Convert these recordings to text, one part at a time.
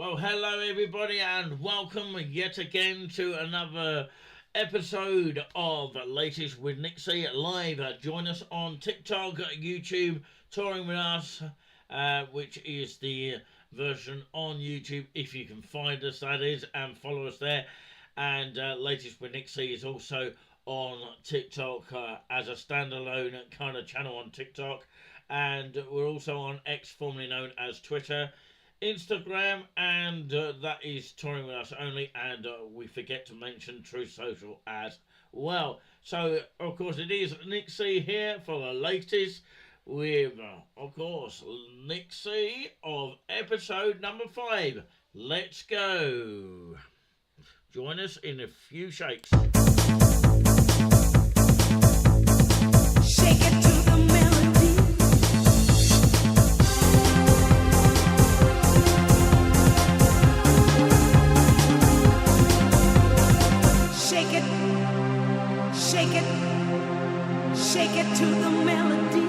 Well, hello everybody, and welcome yet again to another episode of Latest with Nixie live. Join us on TikTok, YouTube, touring with us, which is the version on YouTube if you can find us, that is, and follow us there. And Latest with Nixie is also on TikTok as a standalone kind of channel on TikTok, and we're also on X, formerly known as Twitter, Instagram, and that is touring with us only, and we forget to mention True Social as well. So of course it is Nixie here for the latest with of course Nixie of episode number 5. Let's go. Join us in a few shakes. Shake it to the melody. Shake it, shake it, shake it to the melody.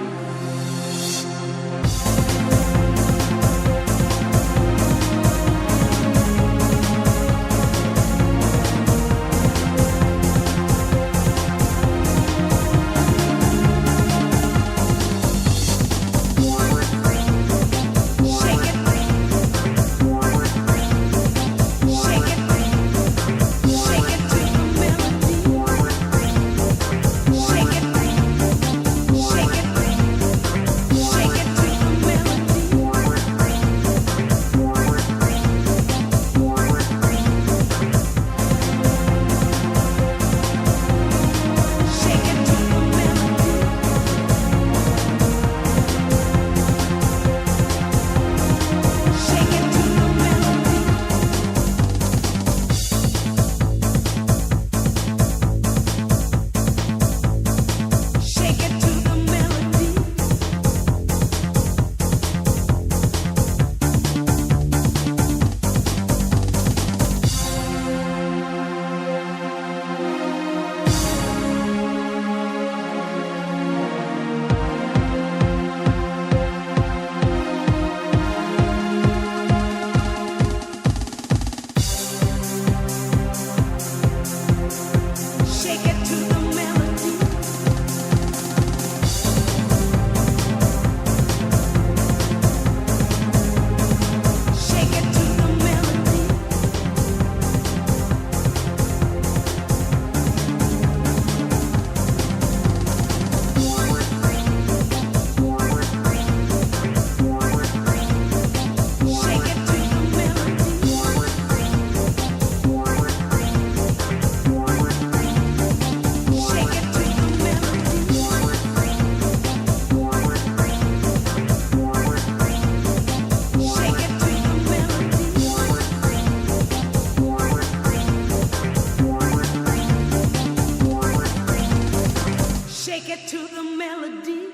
Shake it to the melody.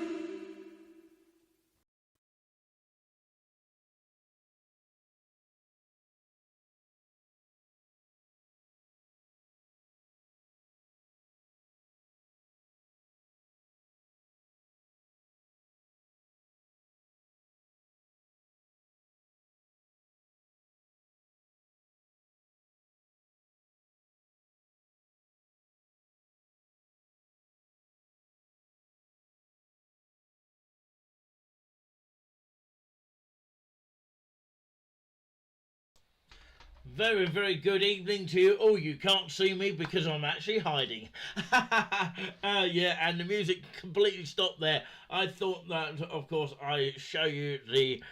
Very, very good evening to you. Oh, you can't see me because I'm actually hiding. Yeah, and the music completely stopped there. I thought that, of course, I show you the,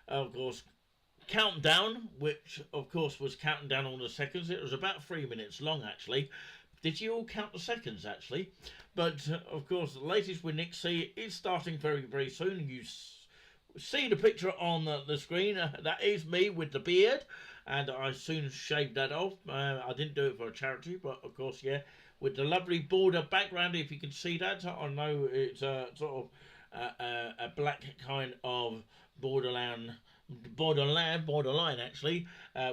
of course, countdown, which, of course, was counting down all the seconds. It was about 3 minutes long, actually. Did you all count the seconds, actually? But, of course, the latest with Nick C is starting very, very soon. You see the picture on the screen. That is me with the beard, and I soon shaved that off. I didn't do it for a charity, but of course, yeah, with the lovely border background, if you can see that. I know it's sort of a black kind of borderline actually,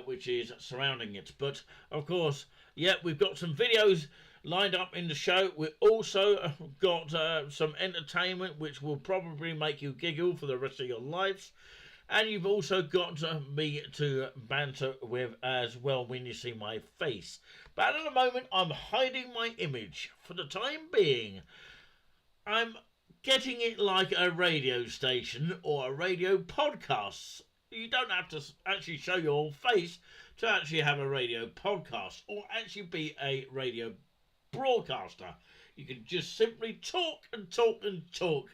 which is surrounding it. But of course, yeah, we've got some videos lined up in the show. We also got some entertainment which will probably make you giggle for the rest of your lives. And you've also got me to banter with as well when you see my face. But at the moment, I'm hiding my image for the time being. I'm getting it like a radio station or a radio podcast. You don't have to actually show your whole face to actually have a radio podcast or actually be a radio broadcaster. You can just simply talk and talk and talk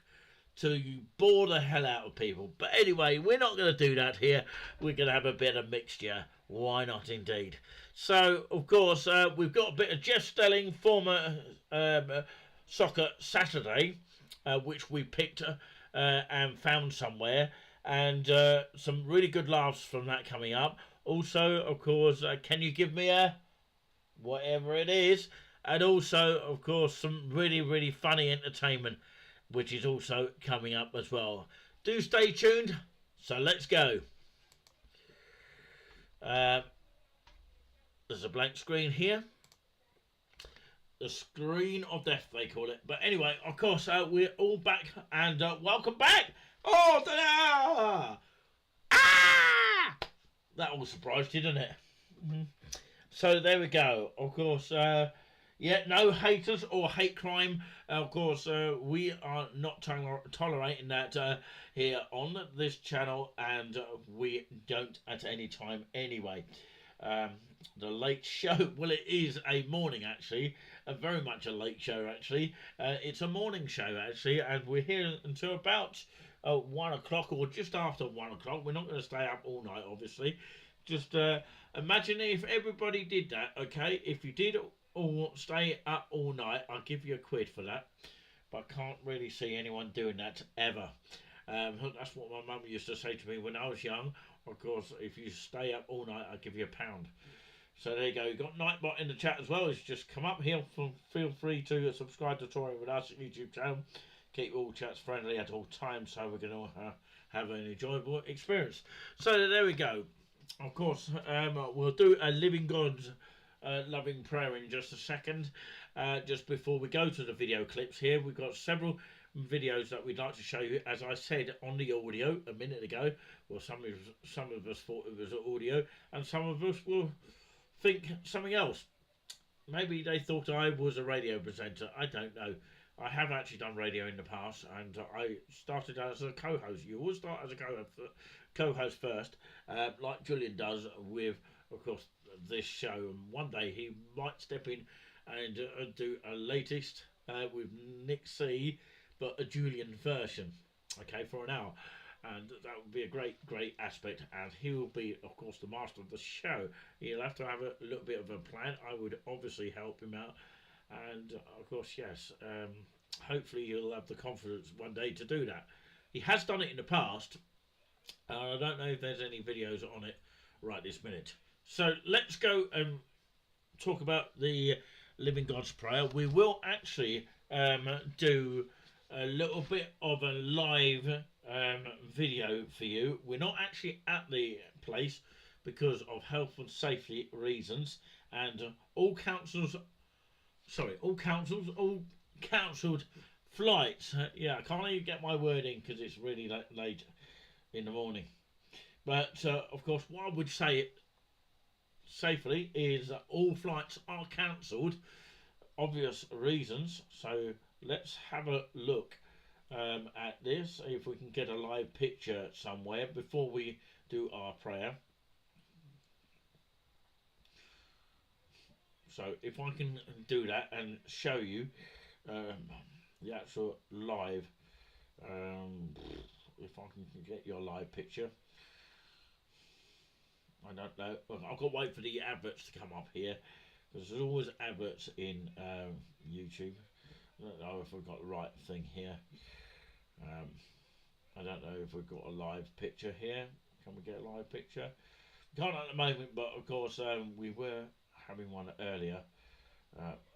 till you bore the hell out of people. But anyway, we're not going to do that here. We're going to have a bit of mixture. Why not, indeed? So, of course, we've got a bit of Jeff Stelling, former Soccer Saturday, which we picked and found somewhere, and some really good laughs from that coming up. Also, of course, can you give me a whatever it is? And also, of course, some really, really funny entertainment, which is also coming up as well. Do stay tuned. So let's go. There's a blank screen here. The screen of death, they call it. But anyway, of course, we're all back and welcome back. Oh, ta-da! Ah! That all surprised you, didn't it? Mm-hmm. So there we go. Of course, yeah, no haters or hate crime. Of course, we are not tolerating that here on this channel, and we don't at any time anyway. The late show, well, it is a morning actually, very much a late show actually. It's a morning show actually, and we're here until about 1 o'clock or just after 1 o'clock. We're not going to stay up all night, obviously. Just imagine if everybody did that, okay? If you did all stay up all night, I'll give you £1 for that. But I can't really see anyone doing that ever. That's what my mum used to say to me when I was young. Of course, if you stay up all night, I'll give you £1. So there you go. You've got Nightbot in the chat as well. It's just come up here. Feel free to subscribe to Touring with Us YouTube channel. Keep all chats friendly at all times, so we're going to have an enjoyable experience. So there we go. Of course, we'll do a Living God's loving prayer in just a second. Just before we go to the video clips here, we've got several videos that we'd like to show you. As I said on the audio a minute ago, well, some of us thought it was audio, and some of us will think something else. Maybe they thought I was a radio presenter. I don't know. I have actually done radio in the past, and I started as a co-host. You always start as a co-host first, like Julian does with, of course, this show. And one day he might step in and do a latest with Nick C, but a Julian version, okay, for an hour. And that would be a great aspect, and he will be, of course, the master of the show. He'll have to have a little bit of a plan. I would obviously help him out, and of course, yes, hopefully he'll have the confidence one day to do that. He has done it in the past. I don't know if there's any videos on it right this minute. So let's go and talk about the Living God's Prayer. We will actually do a little bit of a live video for you. We're not actually at the place because of health and safety reasons, and all counciled flights. Yeah, I can't even get my word in because it's really late in the morning. But of course, what I would say safely is that all flights are cancelled, obvious reasons. So let's have a look at this, if we can get a live picture somewhere before we do our prayer. So if I can do that and show you the actual live, if I can get your live picture. I don't know. Well, I've got to wait for the adverts to come up here, because there's always adverts in YouTube. I don't know if we've got the right thing here. I don't know if we've got a live picture here. Can we get a live picture? Can't at the moment, but of course we were having one earlier,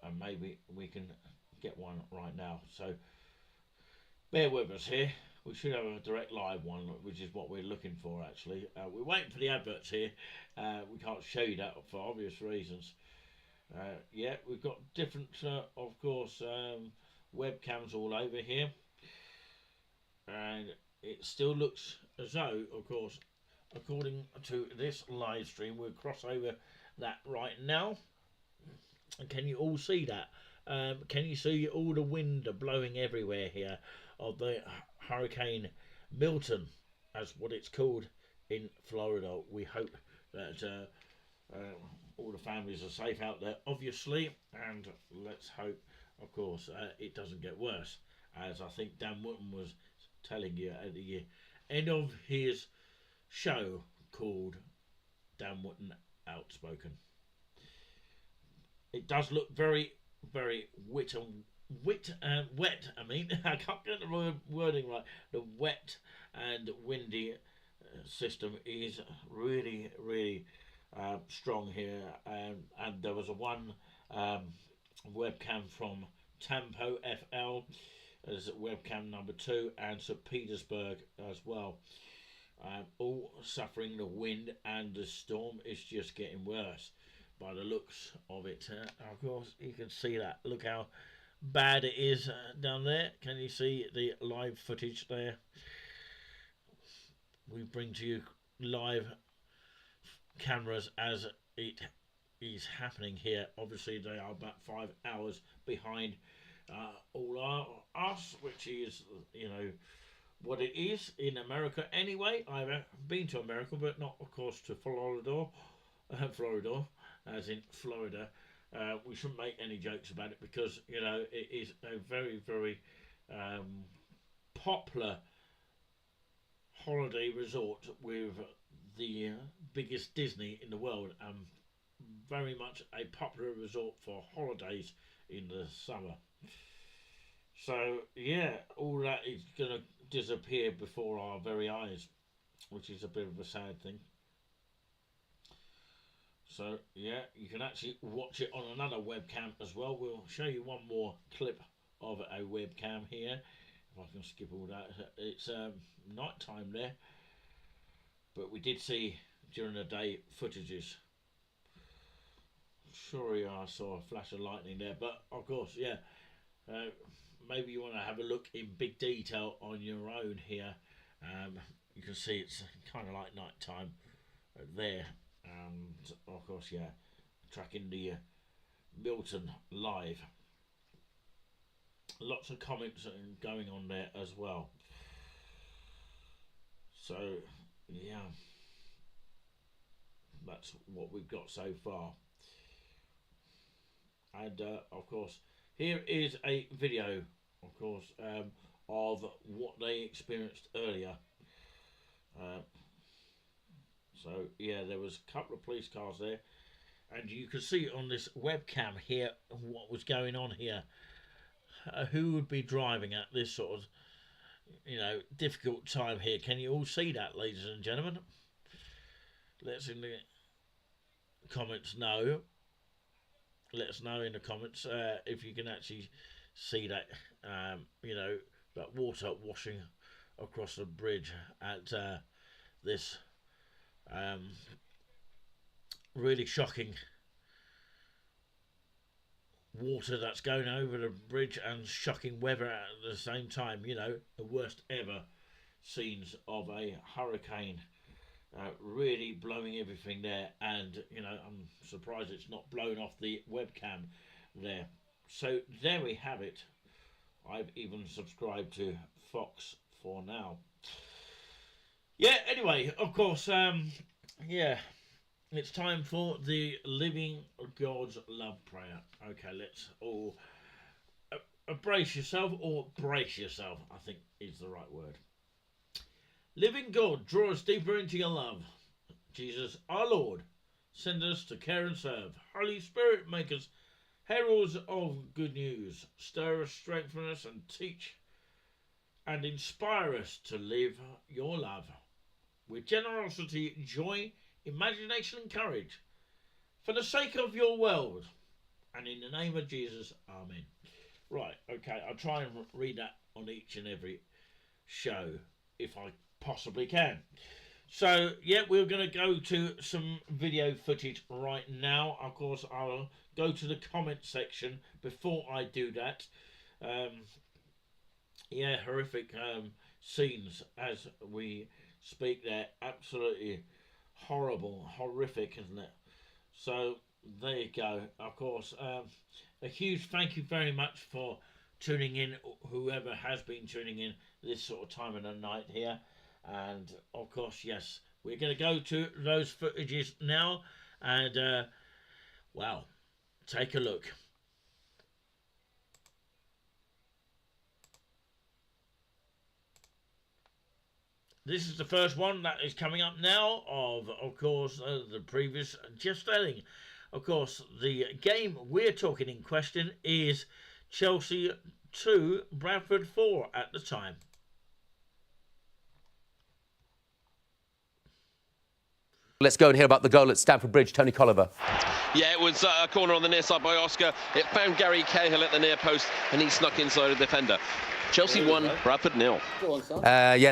and maybe we can get one right now. So bear with us here. We should have a direct live one, which is what we're looking for actually. We're waiting for the adverts here. We can't show you that for obvious reasons. Yeah, we've got different, of course, webcams all over here. And it still looks as though, of course, according to this live stream, we'll cross over that right now. And can you all see that? Can you see all the wind blowing everywhere here of the Hurricane Milton, as what it's called in Florida? We hope that all the families are safe out there, obviously, and let's hope, of course, it doesn't get worse. As I think Dan Wootton was telling you at the end of his show called Dan Wootton Outspoken. It does look very, very wet. I mean, I can't get the wording right. The wet and windy system is really, really strong here. And there was a one webcam from Tampo FL as webcam number 2, and St. Petersburg as well. All suffering the wind, and the storm is just getting worse by the looks of it. Of course, you can see that. Look how bad it is down there. Can you see the live footage there? We bring to you live cameras as it is happening here. Obviously, they are about 5 hours behind us, which is, you know, what it is in America anyway. I've been to America, but not, of course, to Florida, as in Florida. We shouldn't make any jokes about it because, you know, it is a very, very popular holiday resort with the biggest Disney in the world, and very much a popular resort for holidays in the summer. So yeah, all that is going to disappear before our very eyes, which is a bit of a sad thing. So yeah, you can actually watch it on another webcam as well. We'll show you one more clip of a webcam here. If I can skip all that. It's night time there, but we did see during the day footages. Sorry, I saw a flash of lightning there, but of course, yeah. Maybe you want to have a look in big detail on your own here. You can see it's kind of like night time there, and of course, yeah, tracking the Milton live. Lots of comments going on there as well. So yeah, that's what we've got so far. And of course, here is a video, of course, of what they experienced earlier. So yeah, there was a couple of police cars there, and you can see on this webcam here what was going on here. Who would be driving at this sort of, you know, difficult time here? Can you all see that, ladies and gentlemen? Let's in the comments know. Let us know in the comments if you can actually see that, you know, that water washing across the bridge at this really shocking water that's going over the bridge, and shocking weather at the same time. You know, the worst ever scenes of a hurricane. Really blowing everything there, and you know, I'm surprised it's not blown off the webcam there. So there we have it. I've even subscribed to Fox for now. Yeah, anyway, of course, yeah, it's time for the Living God's Love Prayer. Okay, let's all brace yourself, or brace yourself, I think is the right word. Living God, draw us deeper into your love. Jesus, our Lord, send us to care and serve. Holy Spirit, make us heralds of good news. Stir us, strengthen us, and teach and inspire us to live your love with generosity, joy, imagination, and courage. For the sake of your world, and in the name of Jesus, amen. Right, okay, I'll try and read that on each and every show if I possibly can. So yeah, we're going to go to some video footage right now. Of course, I'll go to the comment section before I do that. Yeah, horrific scenes as we speak there. Absolutely horrible, horrific, isn't it? So there you go. Of course, a huge thank you very much for tuning in, whoever has been tuning in this sort of time of the night here. And of course, yes, we're going to go to those footages now, and well, take a look. This is the first one that is coming up now of course, the previous just telling. Of course, the game we're talking in question is Chelsea 2, Bradford 4 at the time. Let's go and hear about the goal at Stamford Bridge, Tony Colliver. Yeah, it was a corner on the near side by Oscar. It found Gary Cahill at the near post, and he snuck inside a defender. Chelsea 1, Bradford 0.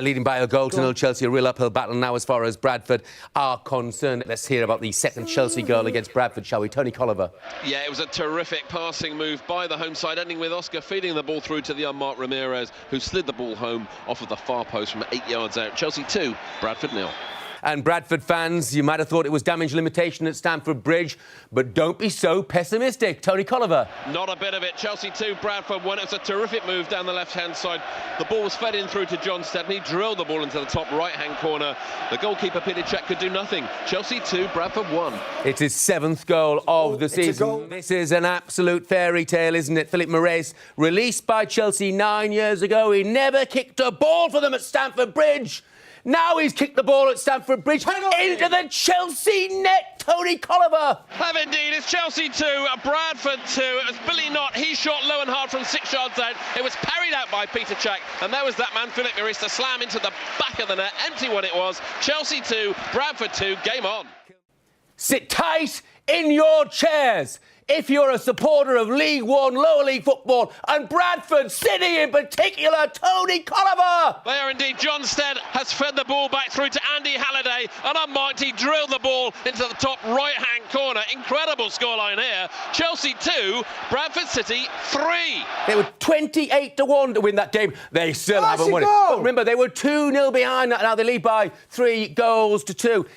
Leading by a goal to 0. Chelsea, a real uphill battle now as far as Bradford are concerned. Let's hear about the second Chelsea goal against Bradford, shall we? Tony Colliver. Yeah, it was a terrific passing move by the home side, ending with Oscar feeding the ball through to the unmarked Ramirez, who slid the ball home off of the far post from 8 yards out. Chelsea 2, Bradford 0. And Bradford fans, you might have thought it was damage limitation at Stamford Bridge, but don't be so pessimistic. Tony Colliver. Not a bit of it. Chelsea 2, Bradford 1. It was a terrific move down the left-hand side. The ball was fed in through to Johnstead, and he drilled the ball into the top right-hand corner. The goalkeeper, Peter Cech, could do nothing. Chelsea 2, Bradford 1. It's his 7th goal of the season. This is an absolute fairy tale, isn't it? Philippe Maurice, released by Chelsea 9 years ago. He never kicked a ball for them at Stamford Bridge. Now he's kicked the ball at Stamford Bridge into the Chelsea net. Tony Colliver. Have indeed. It's Chelsea 2, Bradford 2. It was Billy Knott. He shot low and hard from 6 yards out. It was parried out by Peter Cech. And there was that man, Philippe Maurice, to slam into the back of the net. Empty one it was. Chelsea 2, Bradford 2. Game on. Sit tight in your chairs if you're a supporter of League One, lower league football, and Bradford City in particular. Tony Colliver. They are indeed. Johnstead has fed the ball back through to Andy Halliday, and unmarked, he drilled the ball into the top right-hand corner. Incredible scoreline here. Chelsea 2, Bradford City 3. They were 28-1 to win that game. They still haven't won it. But remember, they were 2-0 behind. Now they lead by 3-2.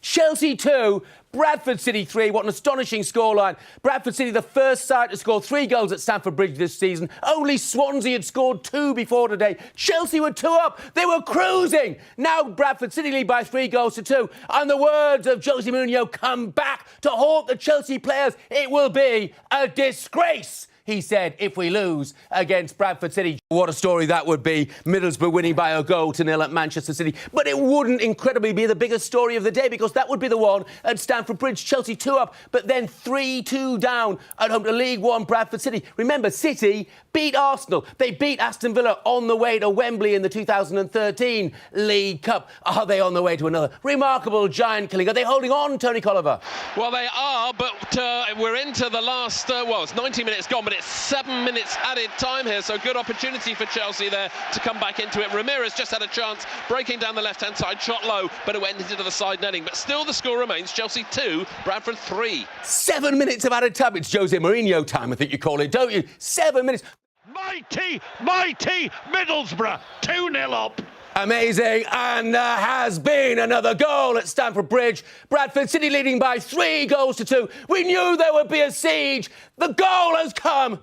Chelsea 2, Bradford City 3. What an astonishing scoreline. Bradford City, the first side to score 3 goals at Stamford Bridge this season. Only Swansea had scored 2 before today. Chelsea were 2 up. They were cruising. Now Bradford City lead by 3-2. And the words of Jose Mourinho come back to haunt the Chelsea players. It will be a disgrace, he said, if we lose against Bradford City. What a story that would be. Middlesbrough winning by a goal to 0 at Manchester City. But it wouldn't incredibly be the biggest story of the day, because that would be the one at Stamford Bridge. Chelsea 2 up, but then 3-2 down at home to League One Bradford City. Remember, City beat Arsenal. They beat Aston Villa on the way to Wembley in the 2013 League Cup. Are they on the way to another remarkable giant killing? Are they holding on, Tony Colliver? Well, they are, but we're into the last, it's 90 minutes gone, but it's 7 minutes added time here, so good opportunity for Chelsea there to come back into it. Ramirez just had a chance, breaking down the left-hand side, shot low, but it went into the side netting. But still the score remains Chelsea 2, Bradford 3. 7 minutes of added time. It's Jose Mourinho time, I think you call it, don't you? 7 minutes. Mighty Middlesbrough, 2-0 up. Amazing, and there has been another goal at Stamford Bridge. Bradford City leading by 3-2. We knew there would be a siege. The goal has come,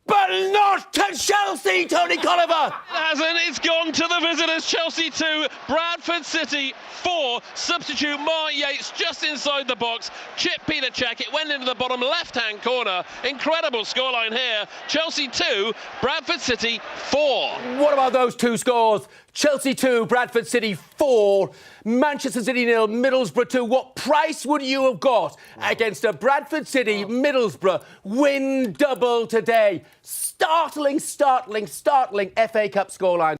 but not to Chelsea, Tony Colliver. It hasn't. It's gone to the visitors. Chelsea 2, Bradford City 4. Substitute Mark Yates just inside the box. Chip Peter Cech. It went into the bottom left-hand corner. Incredible scoreline here. Chelsea 2, Bradford City 4. What about those 2 scores? Chelsea 2, Bradford City 4, Manchester City 0, Middlesbrough 2. What price would you have got against a Bradford City Middlesbrough win double today? Startling FA Cup scoreline.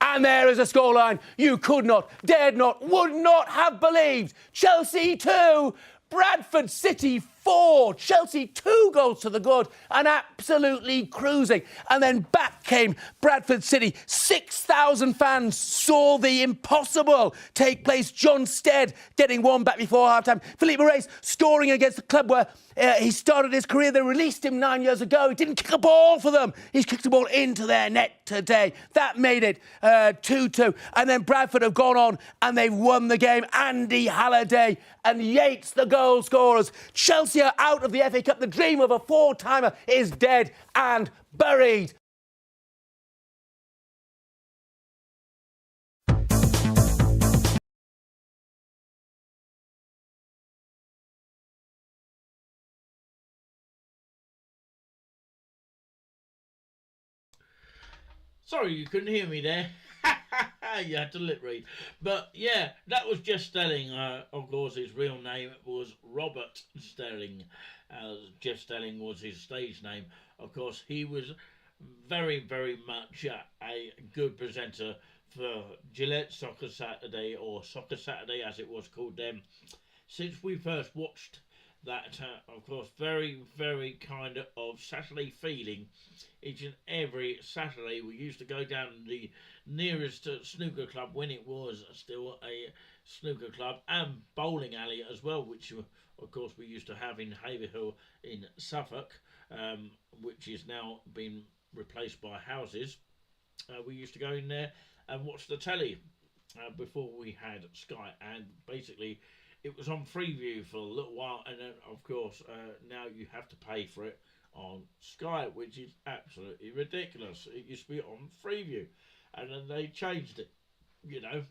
And there is a scoreline you could not, dared not, would not have believed. Chelsea 2, Bradford City 4. 4, Chelsea 2 goals to the good and absolutely cruising. And then back came Bradford City. 6,000 fans saw the impossible take place. John Stead getting one back before half-time. Philippe Moraes scoring against the club where he started his career. They released him 9 years ago. He didn't kick a ball for them. He's kicked the ball into their net today. That made it 2-2. And then Bradford have gone on and they've won the game. Andy Halliday and Yates, the goal scorers. Chelsea are out of the FA Cup. The dream of a 4-timer is dead and buried. Sorry, you couldn't hear me there. You had to lip read. But yeah, that was Jeff Stelling. Of course, his real name was Robert Stelling. Jeff Stelling was his stage name. Of course, he was very, very much a good presenter for Gillette Soccer Saturday, or Soccer Saturday as it was called then. Since we first watched that, of course, very, very kind of Saturday feeling. Each and every Saturday we used to go down the nearest snooker club when it was still a snooker club, and bowling alley as well, which of course we used to have in Haverhill in Suffolk, which is now been replaced by houses. We used to go in there and watch the telly before we had Sky, and basically it was on Freeview for a little while, and then of course now you have to pay for it on Sky, which is absolutely ridiculous. It used to be on Freeview, and then they changed it. You know,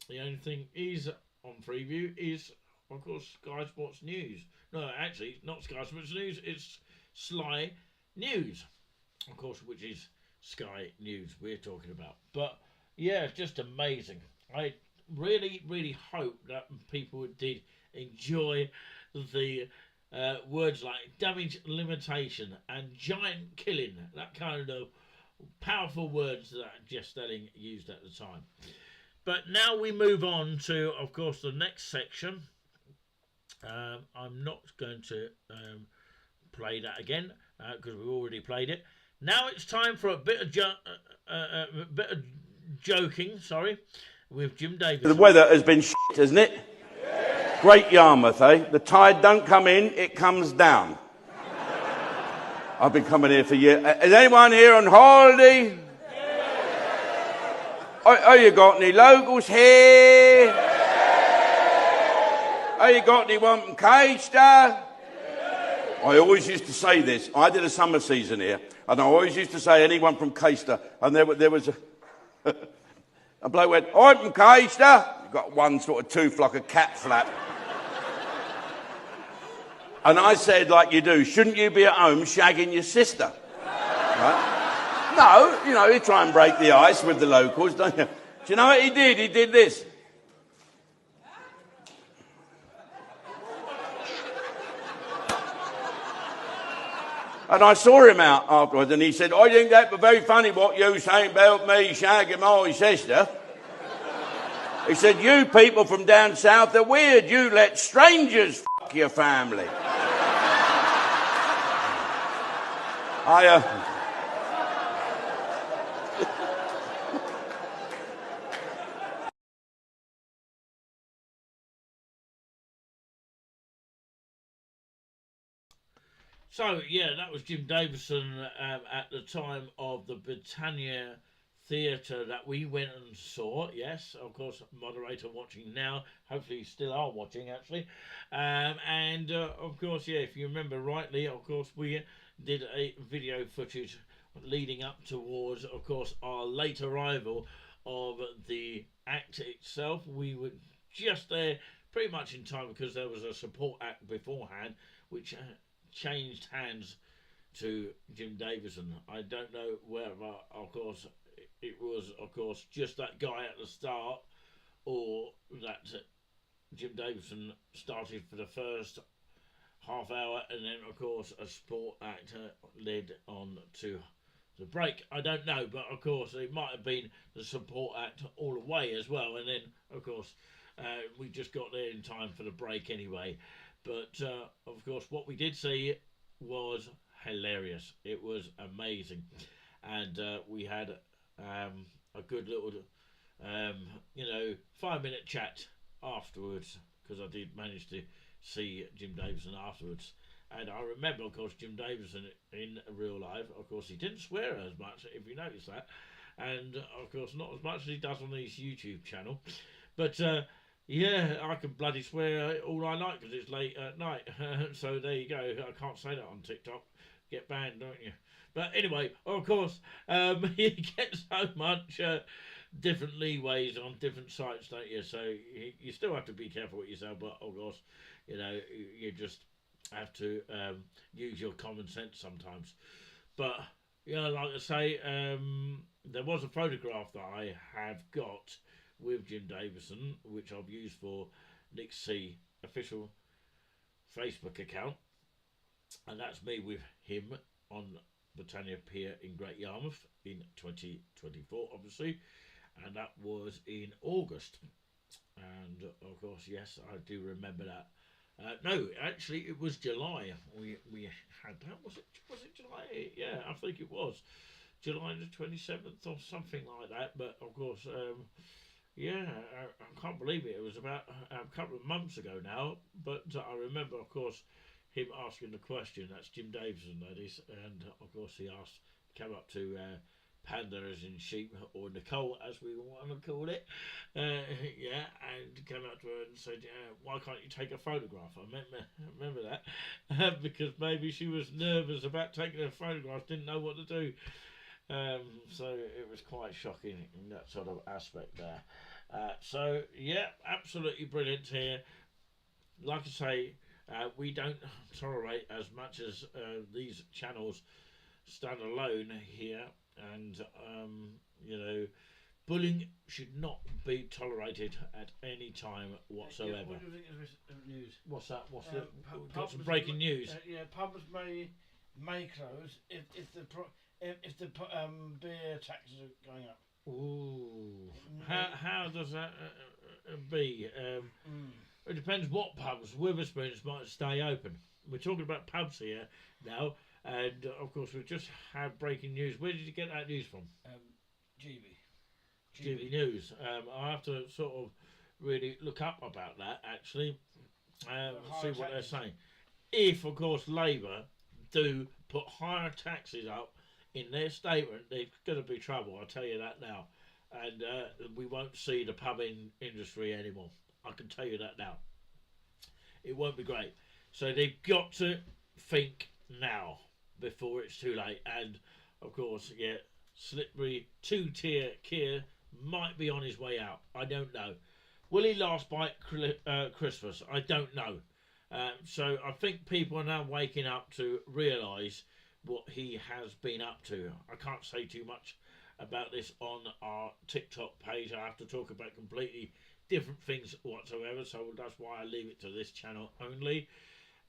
the only thing is on Freeview is, of course, Sky Sports News. No, actually, not Sky Sports News. It's Sly News, of course, which is Sky News we're talking about. But yeah, just amazing. I really, really hope that people did enjoy the words like damage limitation and giant killing, that kind of powerful words that Jeff Stelling used at the time. But now we move on to, of course, the next section. I'm not going to play that again because we've already played it. Now it's time for a bit of joking, with Jim Davis. The weather has been shit, hasn't it? Great Yarmouth, eh? The tide don't come in, it comes down. I've been coming here for years. Is anyone here on holiday? Oh, you got any locals here? Oh, you got anyone from Caister? I always used to say this. I did a summer season here, and I always used to say anyone from Caister, and there was a bloke went, I'm from Caister. Got one sort of tooth like a cat flap. And I said, like you do, shouldn't you be at home shagging your sister? Right? No, you know, you try and break the ice with the locals, don't you? Do you know what he did? He did this. And I saw him out afterwards, and he said, I think that was very funny what you saying about me shagging my sister. He said, you people from down south are weird. You let strangers f*** your family. So, yeah, that was Jim Davison at the time of the Britannia Theatre that we went and saw. Yes, of course, moderator watching now. Hopefully you still are watching, actually. And, of course, yeah, if you remember rightly, of course, we did a video footage leading up towards, of course, our late arrival of the act itself. We were just there pretty much in time because there was a support act beforehand, which changed hands to Jim Davison. I don't know whether, of course, it was, of course, just that guy at the start, or that Jim Davison started for the first half hour, and then, of course, a sport actor led on to the break. I don't know, but, of course, it might have been the support act all the way as well, and then, of course, we just got there in time for the break anyway. But of course, what we did see was hilarious. It was amazing, and we had a good little, 5-minute chat afterwards, because I did manage to see Jim Davison afterwards. And I remember, of course, Jim Davison in real life. Of course, he didn't swear as much, if you notice that, and of course, not as much as he does on his YouTube channel. But yeah, I can bloody swear all I like because it's late at night. So there you go. I can't say that on TikTok. Get banned, don't you? But anyway, of course, you get so much different leeways on different sites, don't you? So you still have to be careful with yourself. But of course, you just have to use your common sense sometimes. But like I say, there was a photograph that I have got with Jim Davison, which I've used for Nick C official Facebook account, and that's me with him on Britannia Pier in Great Yarmouth in 2024, obviously, and that was in August. And of course, yes, I do remember that. No, actually, it was July. We had that. Was it July? Yeah, I think it was July the 27th or something like that. But of course, yeah, I can't believe it. It was about a couple of months ago now. But I remember, of course, him asking the question. That's Jim Davison, that is. And of course, he came up to Panda as in sheep, or Nicole as we want to call it. Yeah, and came up to her and said, why can't you take a photograph? I remember that. Because maybe she was nervous about taking a photograph, didn't know what to do. So it was quite shocking in that sort of aspect there. So yeah, absolutely brilliant here. Like I say, we don't tolerate as much as these channels stand alone here, and bullying should not be tolerated at any time whatsoever. Yeah, what do you think of this news? What's that? Got Pubs some breaking news. Pubs may close if the beer taxes are going up. Ooh, how does that be? It depends what pubs. Witherspoons might stay open. We're talking about pubs here now, and of course we just had breaking news. Where did you get that news from? GB News. I have to sort of really look up about that actually, see what they're saying. If of course Labour do put higher taxes up in their statement, there's going to be trouble. I'll tell you that now, and we won't see the pub industry anymore. I can tell you that now. It won't be great. So they've got to think now before it's too late. And of course, yeah, slippery two-tier Keir might be on his way out. I don't know. Will he last by Christmas? I don't know. So I think people are now waking up to realise what he has been up to. I can't say too much about this on our TikTok page. I have to talk about completely different things whatsoever, so that's why I leave it to this channel only.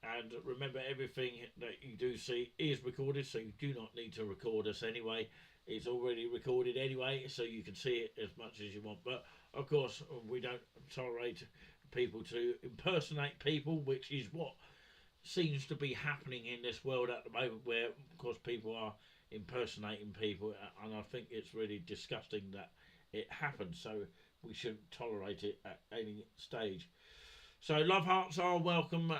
And remember, everything that you do see is recorded, so you do not need to record us anyway. It's already recorded anyway, so you can see it as much as you want. But of course, we don't tolerate people to impersonate people, which is what seems to be happening in this world at the moment, where of course people are impersonating people, and I think it's really disgusting that it happens. So we shouldn't tolerate it at any stage. So love hearts are welcome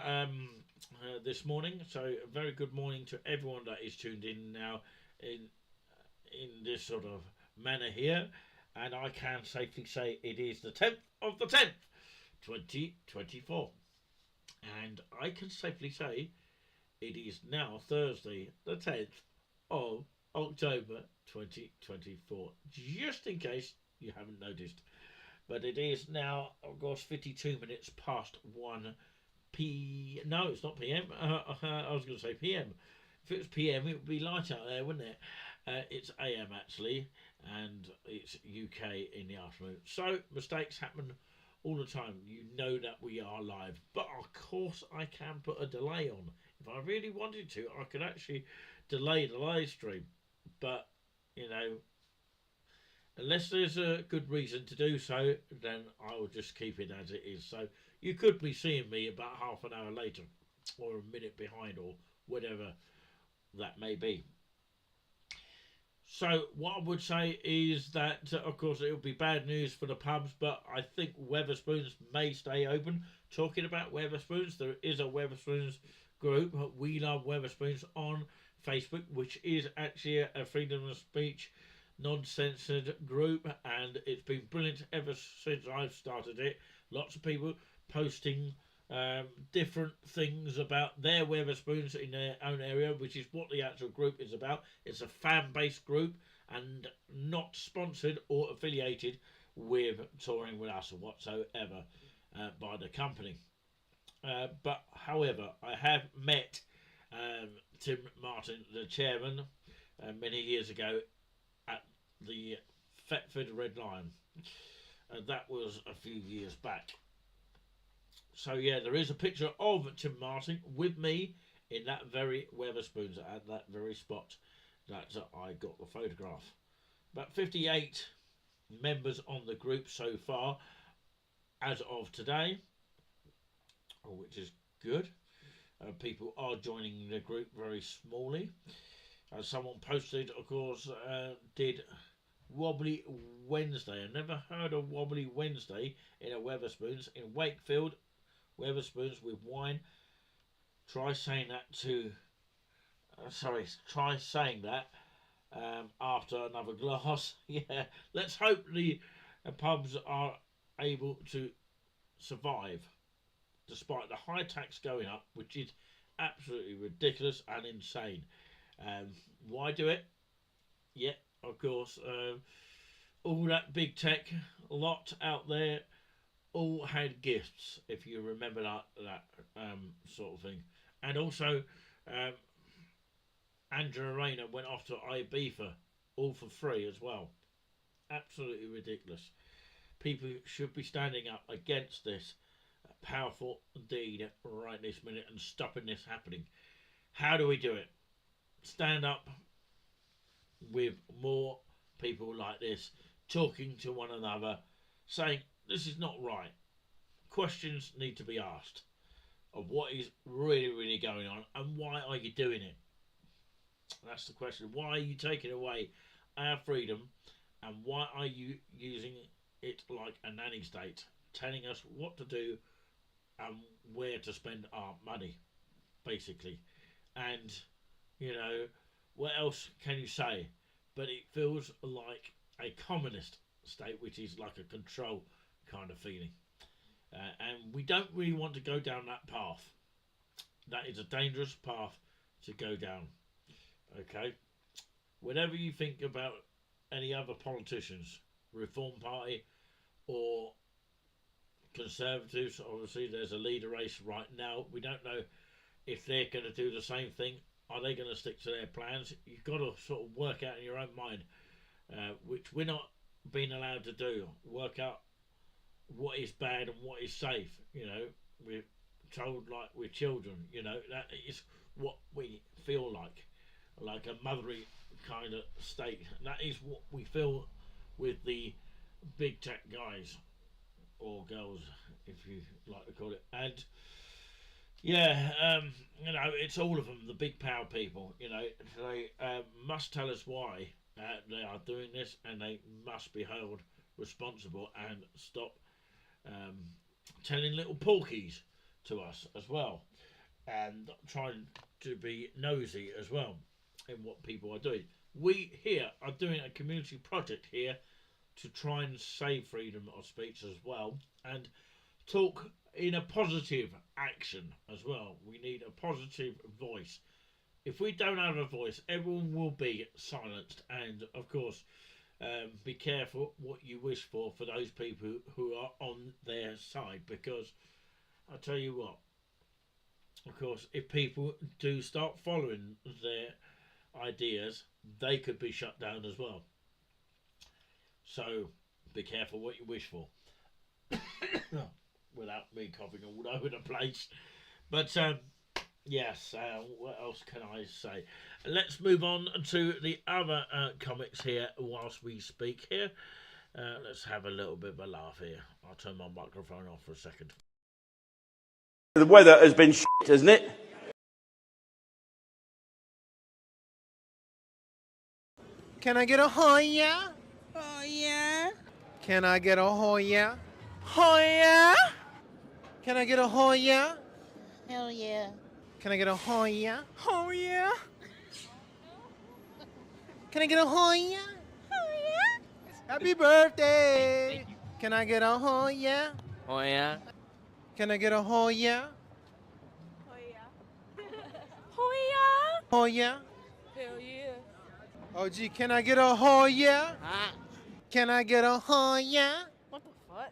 this morning. So a very good morning to everyone that is tuned in now in this sort of manner here, and I can safely say it is the 10th of the 10th 2024, and I can safely say it is now Thursday the 10th of October 2024, just in case you haven't noticed. But it is now, of course, 52 minutes past 1 p. No, it's not PM. I was going to say PM. If it was PM, it would be light out there, wouldn't it? It's AM actually, and it's UK in the afternoon. So mistakes happen all the time. You know that we are live, but of course I can put a delay on. If I really wanted to, I could actually delay the live stream, but unless there's a good reason to do so, then I will just keep it as it is. So you could be seeing me about half an hour later, or a minute behind, or whatever that may be. So what I would say is that, of course, it will be bad news for the pubs, but I think Weatherspoons may stay open. Talking about Weatherspoons, there is a Weatherspoons group, We Love Weatherspoons, on Facebook, which is actually a freedom of speech, non-censored group, and it's been brilliant ever since I've started it. Lots of people posting different things about their Weatherspoons in their own area, which is what the actual group is about. It's a fan-based group and not sponsored or affiliated with Touring With Us or whatsoever by the company. But however, I have met Tim Martin, the chairman, many years ago at the Thetford Red Lion. That was a few years back. So yeah, there is a picture of Tim Martin with me in that very Weatherspoons at that very spot that I got the photograph. About 58 members on the group so far as of today, which is good. People are joining the group very smallly. Someone posted, of course, did Wobbly Wednesday. I never heard of Wobbly Wednesday in a Weatherspoons in Wakefield. Weatherspoons with wine. Try saying that to. Try saying that after another glass. Yeah, let's hope the pubs are able to survive despite the high tax going up, which is absolutely ridiculous and insane. Why do it? Yeah, of course. All that big tech lot out there all had gifts, if you remember that sort of thing. And also, Andrew Rayner went off to Ibiza, all for free as well. Absolutely ridiculous. People should be standing up against this powerful deed right this minute and stopping this happening. How do we do it? Stand up with more people like this, talking to one another, saying this is not right. Questions need to be asked of what is really going on and why are you doing it. That's the question. Why are you taking away our freedom, and why are you using it like a nanny state, telling us what to do and where to spend our money, basically? And you know, what else can you say? But it feels like a communist state, which is like a control kind of feeling. And we don't really want to go down that path. That is a dangerous path to go down. Okay? Whatever you think about any other politicians, Reform Party or Conservatives, obviously there's a leader race right now. We don't know if they're going to do the same thing. Are they going to stick to their plans? You've got to sort of work out in your own mind, which we're not being allowed to do. Work out what is bad and what is safe. You know, we're told like we're children. You know, that is what we feel like a mothery kind of state. And that is what we feel with the big tech guys or girls, if you like to call it. And yeah, you know, it's all of them, the big power people. You know, they must tell us why they are doing this, and they must be held responsible and stop telling little porkies to us as well, and trying to be nosy as well in what people are doing. We here are doing a community project here to try and save freedom of speech as well, and talk in a positive action as well. We need a positive voice. If we don't have a voice, everyone will be silenced. And of course, be careful what you wish for those people who are on their side, because I tell you what, of course, if people do start following their ideas, they could be shut down as well. So be careful what you wish for. Without me coughing all over the place. But yes, what else can I say? Let's move on to the other comics here whilst we speak here. Let's have a little bit of a laugh here. I'll turn my microphone off for a second. The weather has been shit, hasn't it? Can I get a Hoya? Oh yeah. Can I get a Hoya? Hoya? Can I get a Hoya? Hell yeah. Can I get a Hoya? Oh yeah. Can I get a Hoya? Oh yeah. Happy birthday! Can I get a Hoya? Oh, yeah? Can I get a Hoya? Hoya. Hoya? Hell yeah. Oh gee, can I get a Hoya? Can I get a Hoya? What the fuck?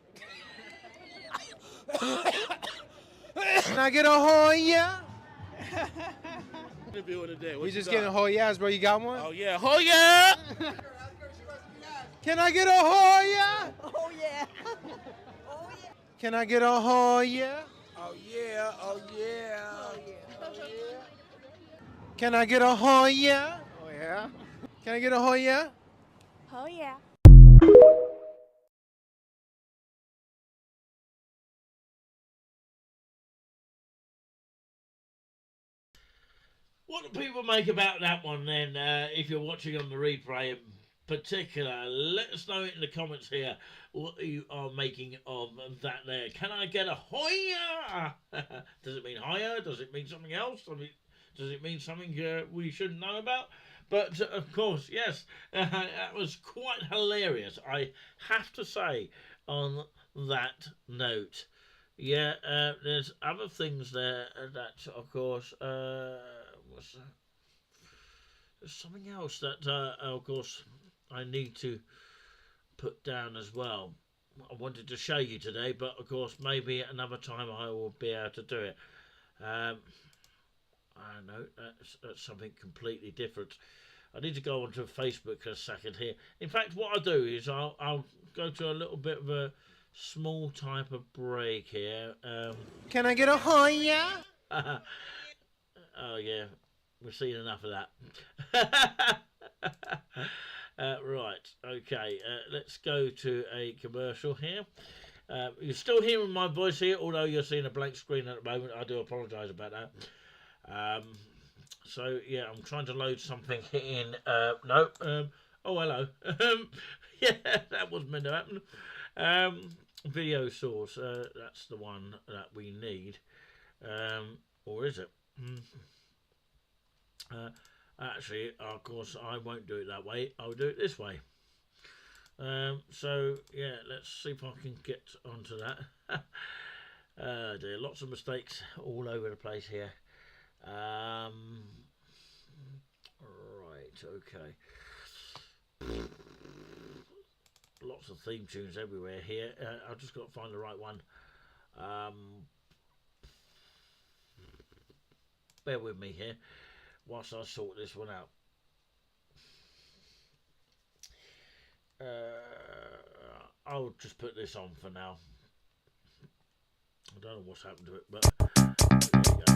Can I get a Hoya? Today. We just getting Hoyas, bro. You got one? Oh yeah, oh yeah! Can I get a Hoya? Oh yeah. Oh yeah. Can I get a Hoya? Oh yeah, oh yeah. Can I get a Hoya? Oh yeah. Can I get a Hoya? Oh yeah. What do people make about that one then? If you're watching on the replay in particular, let us know in the comments here what you are making of that there. Can I get a Hoya? Does it mean higher? Does it mean something else? Does it mean something we shouldn't know about? But of course, yes, that was quite hilarious, I have to say, on that note. Yeah, there's other things there that, of course, there's something else that, of course, I need to put down as well. I wanted to show you today, but of course, maybe another time I will be able to do it. I know that's something completely different. I need to go onto Facebook a second here. In fact, what I'll do is I'll go to a little bit of a small type of break here. Can I get a Hoya? Oh yeah, we've seen enough of that. Right, okay, let's go to a commercial here. You're still hearing my voice here, although you're seeing a blank screen at the moment. I do apologise about that. So yeah, I'm trying to load something in. No. Oh hello. Yeah, that was meant to happen. Video source. That's the one that we need. Or is it? Actually, of course, I won't do it that way. I'll do it this way. So yeah, let's see if I can get onto that. Dear, lots of mistakes all over the place here. Right, okay. Lots of theme tunes everywhere here. I've just got to find the right one. Bear with me here whilst I sort this one out. I'll just put this on for now. I don't know what's happened to it, but there you go.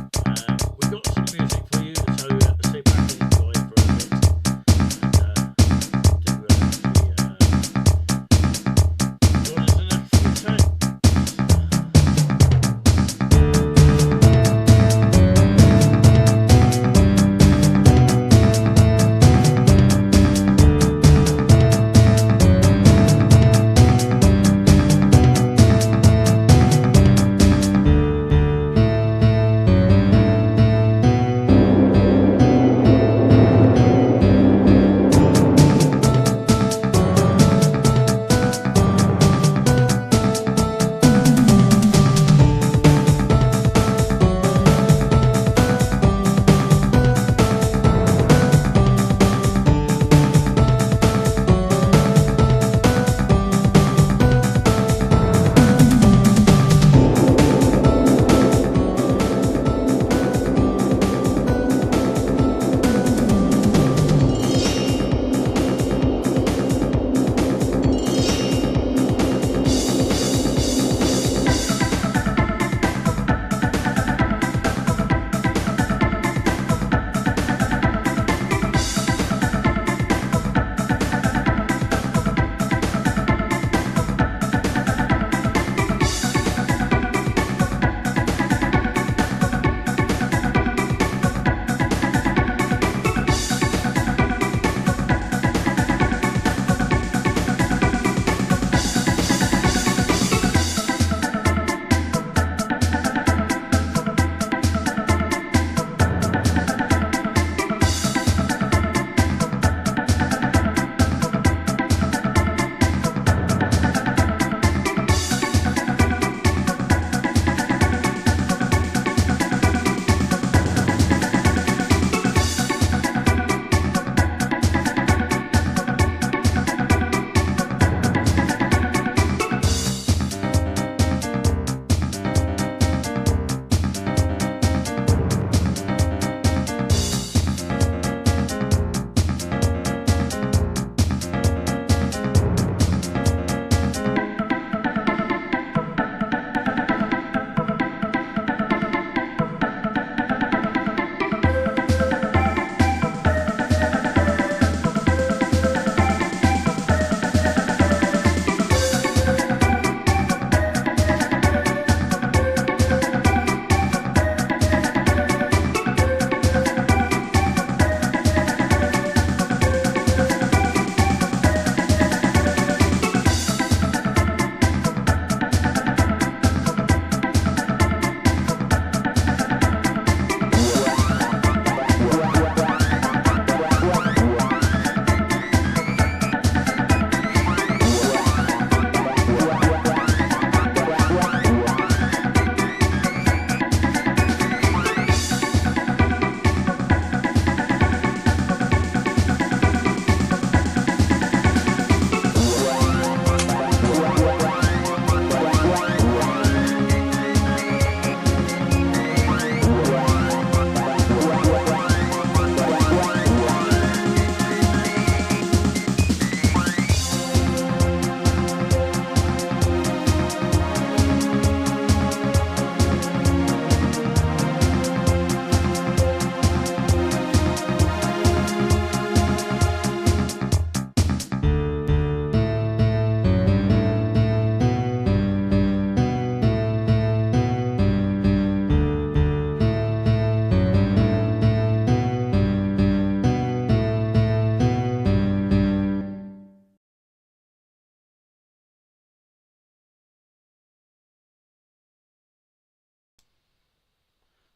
We've got some music for you, so sit back and enjoy it for a bit. Join us in a few times.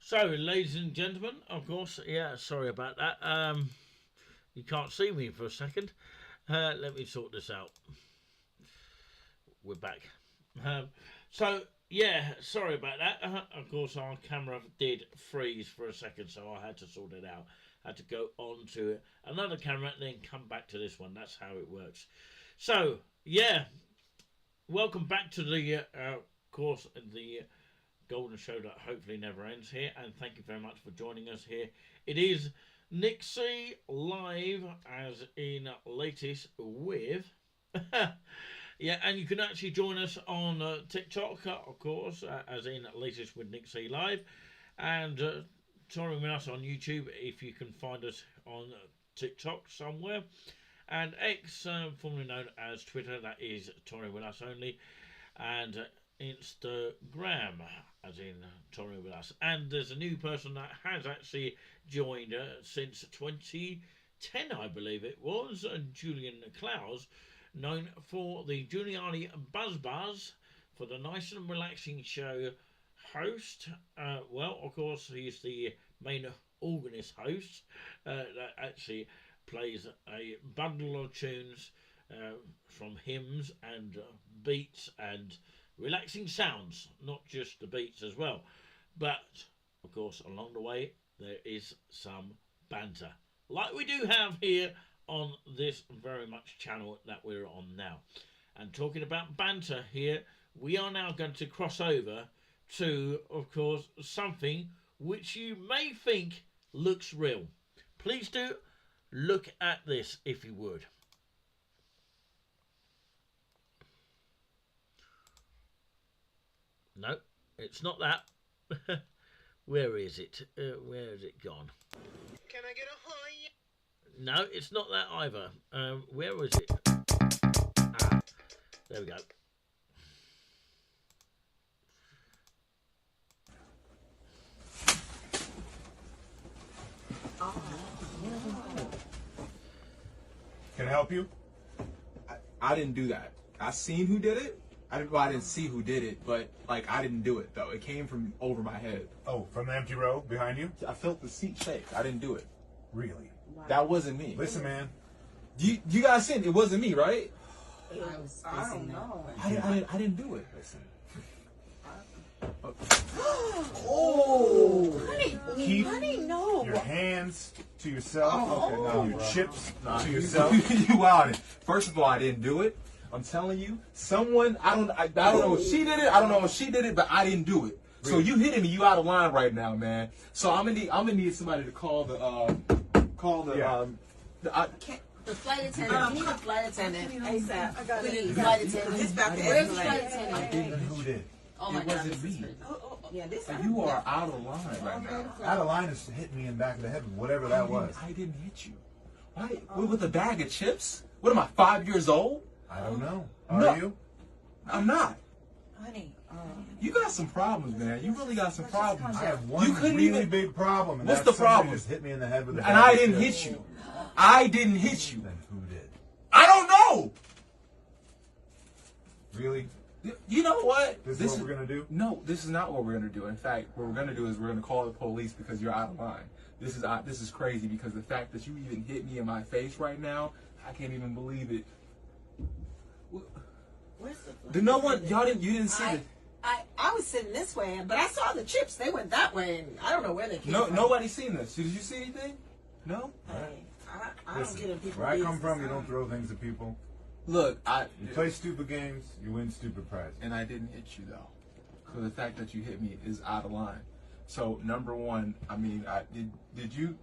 So, ladies and gentlemen, of course, yeah, sorry about that. You can't see me for a second. Let me sort this out. We're back. So, yeah, sorry about that. Of course, our camera did freeze for a second, so I had to sort it out. I had to go on to another camera and then come back to this one. That's how it works. So, yeah, welcome back to the course, the Golden Show that hopefully never ends here, and thank you very much for joining us here. It is Nixie live, as in latest with. Yeah, and you can actually join us on TikTok, of course, as in latest with Nixie live, and touring with us on YouTube if you can find us on TikTok somewhere, and X, formerly known as Twitter, that is touring with us only, and Instagram, as in touring with us. And there's a new person that has actually joined since 2010, I believe it was, Julian Clowes, known for the Giuliani Buzz for the Nice and Relaxing Show host. Well, of course, he's the main organist host that actually plays a bundle of tunes from hymns and beats and relaxing sounds, not just the beats as well. But, of course, along the way, there is some banter, like we do have here on this very much channel that we're on now. And talking about banter here, we are now going to cross over to, of course, something which you may think looks real. Please do look at this if you would. No, it's not that. Where is it? Where has it gone? Can I get a hi? No, it's not that either. Where was it? Ah, there we go. Can I help you? I didn't do that. I seen who did it. I didn't see who did it, but like I didn't do it though. It came from over my head. Oh, from the empty row behind you? I felt the seat shake. I didn't do it. Really? Wow. That wasn't me. Listen, man. You guys seen it wasn't me, right? I don't know. I didn't do it. Listen. Oh, Keep honey, no. your hands to yourself. Okay, no, your bro. chips Nah, to you yourself. you out it. First of all, I didn't do it. I'm telling you, someone I don't know if she did it. I don't know if she did it, but I didn't do it. So you hitting me, you out of line right now, man. So I'm gonna need somebody to call the The flight attendant. We need a flight attendant. ASAP. I got it. Please, flight attendant. It's about to Where's the escalate. flight attendant? And who did? Oh my It God, wasn't this is me. crazy. Yeah, this You are out of line right now. Out of line is hit me in the back of the head, whatever that was. I didn't hit you. Why? With a bag of chips? What am I, 5 years old? I don't know. No. Are you? I'm not. honey. You got some problems, man. You really got some problems. I have one You couldn't really even- big problem. And What's that's the problem? somebody just hit me in the head with a And bag I of didn't chips. hit you. I didn't hit you. Then who did? I don't know. Really? You know what? This is what we're gonna do? No, this is not what we're gonna do. In fact, what we're gonna do is we're gonna call the police because you're out of line. This is crazy because the fact that you even hit me in my face right now, I can't even believe it. Where's the Did no one? You didn't see it. I was sitting this way, but I saw the chips. They went that way, and I don't know where they came from. Nobody seen this. Did you see anything? No. Hey, I don't Listen, get in people's where I come business. from, you don't throw things at people. Look, You play stupid games, you win stupid prizes. and I didn't hit you though. So the fact that you hit me is out of line. So number one, I mean, did you?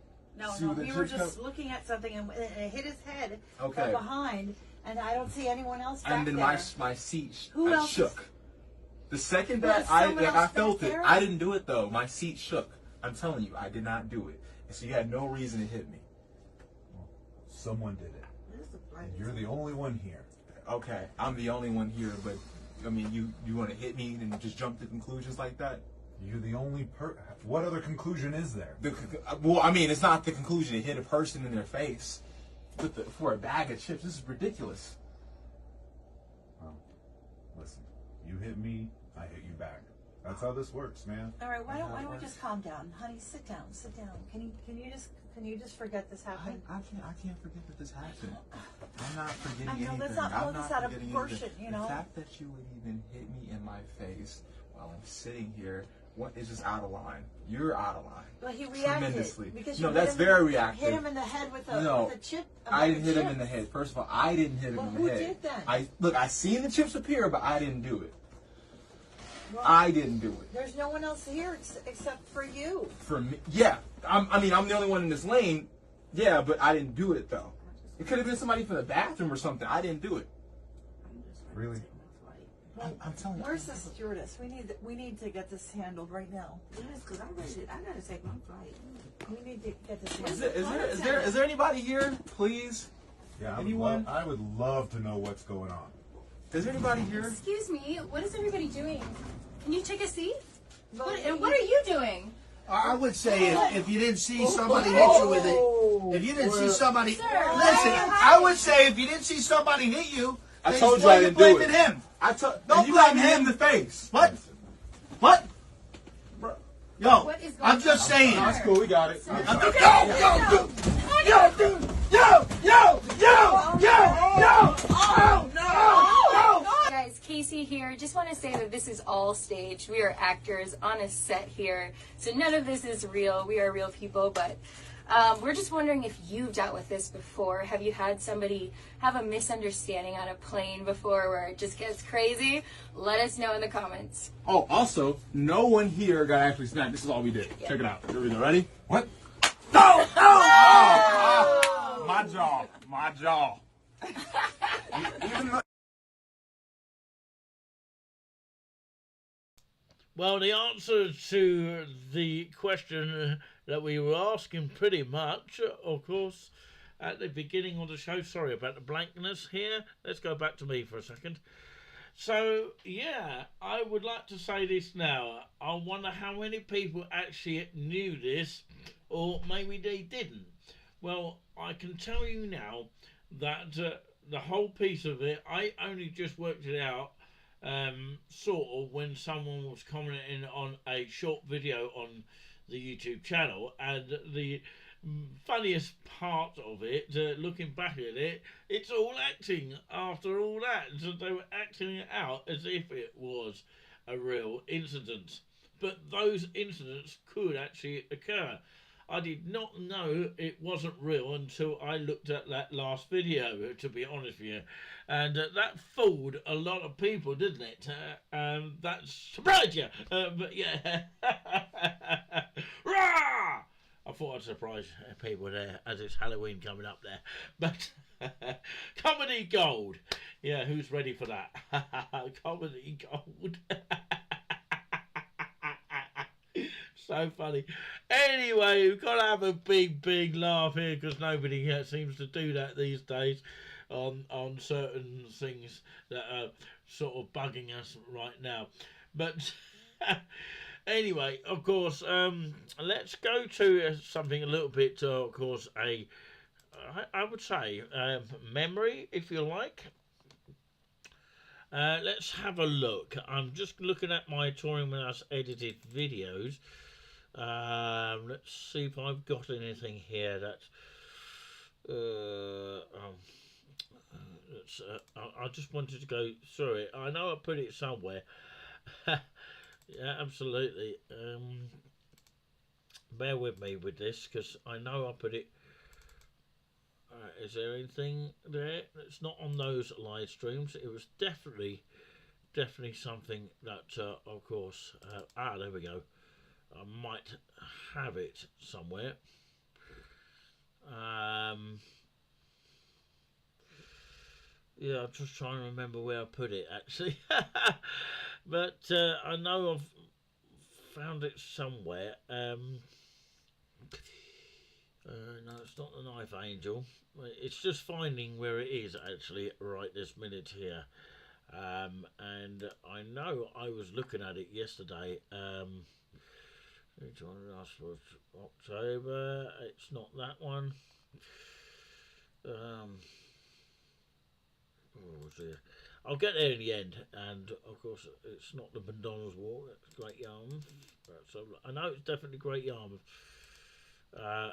see No, the we were chips just come- looking at something and it hit his head Okay. from behind, and I don't see anyone else back And then there. my seat Who else shook. The second Was that I someone else felt back it, there? I didn't do it though. My seat shook. I'm telling you, I did not do it. And so you had no reason to hit me. Someone did it. Where's the flight And you're the only one here. Okay, I'm the only one here, but I mean, you want to hit me and just jump to conclusions like that? You're the only What other conclusion is there? Well, I mean, it's not the conclusion to hit a person in their face for a bag of chips. This is ridiculous. Well, listen, you hit me, I hit you back. That's how this works, man. All right, why don't we just calm down, honey? Sit down. Can you just forget this happened? I can't forget that this happened. I'm not forgetting I know, anything. let's not I'm blow not this out of forgetting proportion, anything. you know? The fact that you would even hit me in my face while I'm sitting here, what is just out of line? You're out of line. Well, he reacted tremendously. because no, you that's very reactive. Hit him in the head with a, no, with a chip. I didn't hit him in the head. First of all, I didn't hit him in the who head. did then? I seen the chips appear, but I didn't do it. Well, I didn't do it. There's no one else here except for you. For me, yeah. I'm the only one in this lane. Yeah, but I didn't do it though. It could have been somebody from the bathroom or something. I didn't do it. Really? I'm telling you. Where's the stewardess? We need to get this handled right now. Yes, because I gotta take my flight. We need to get this handled. Is there anybody here, please? Yeah, Anyone? I would love to know what's going on. Is there anybody here? Excuse me, what is everybody doing? Can you take a seat? And what are you doing? I would say if you didn't see somebody hit you with it, if you didn't see somebody, listen, I would say if you didn't see somebody hit you, I told you I didn't do it. Him. Don't blame him in the face. What? What? Yo, What is going I'm just on? saying. That's cool. We got it. Guys, Casey here. Just want to say that this is all staged. We are actors on a set here, so none of this is real. We are real people, but we're just wondering if you've dealt with this before. Have you had somebody have a misunderstanding on a plane before where it just gets crazy? Let us know in the comments. Oh, also, no one here got actually snapped. This is all we did. Yeah. Check it out. Here we go. Ready? What? No! My jaw. My jaw. Well, the answer to the question that we were asking pretty much, of course, at the beginning of the show. Sorry about the blankness here. Let's go back to me for a second. So, yeah, I would like to say this now. I wonder how many people actually knew this, or maybe they didn't. Well, I can tell you now that the whole piece of it, I only just worked it out sort of when someone was commenting on a short video on the YouTube channel, and the funniest part of it, looking back at it, it's all acting after all that. So they were acting it out as if it was a real incident, but those incidents could actually occur. I did not know it wasn't real until I looked at that last video, to be honest with you. And that fooled a lot of people, didn't it? That surprised you. But yeah. Rah! I thought I'd surprise people there as it's Halloween coming up there. But comedy gold. Yeah, who's ready for that? Comedy gold. So funny. Anyway, we've got to have a big laugh here because nobody seems to do that these days on certain things that are sort of bugging us right now. But anyway, of course, let's go to something a little bit, of course, I would say memory, if you like. Let's have a look. I'm just looking at my Touring With Us edited videos. Let's see if I've got anything here that I just wanted to go through it. I know I put it somewhere. Yeah, absolutely. Bear with me with this because I know I put it. Is there anything there that's not on those live streams? It was definitely something that, of course, there we go. I might have it somewhere. Yeah, I'm just trying to remember where I put it, actually. But I know I've found it somewhere. No, it's not the Knife Angel. It's just finding where it is, actually, right this minute here. And I know I was looking at it yesterday. October. It's not that one. Oh dear. I'll get there in the end. And of course, it's not the McDonald's walk. It's Great Yarmouth. So I know it's definitely Great Yarmouth. Where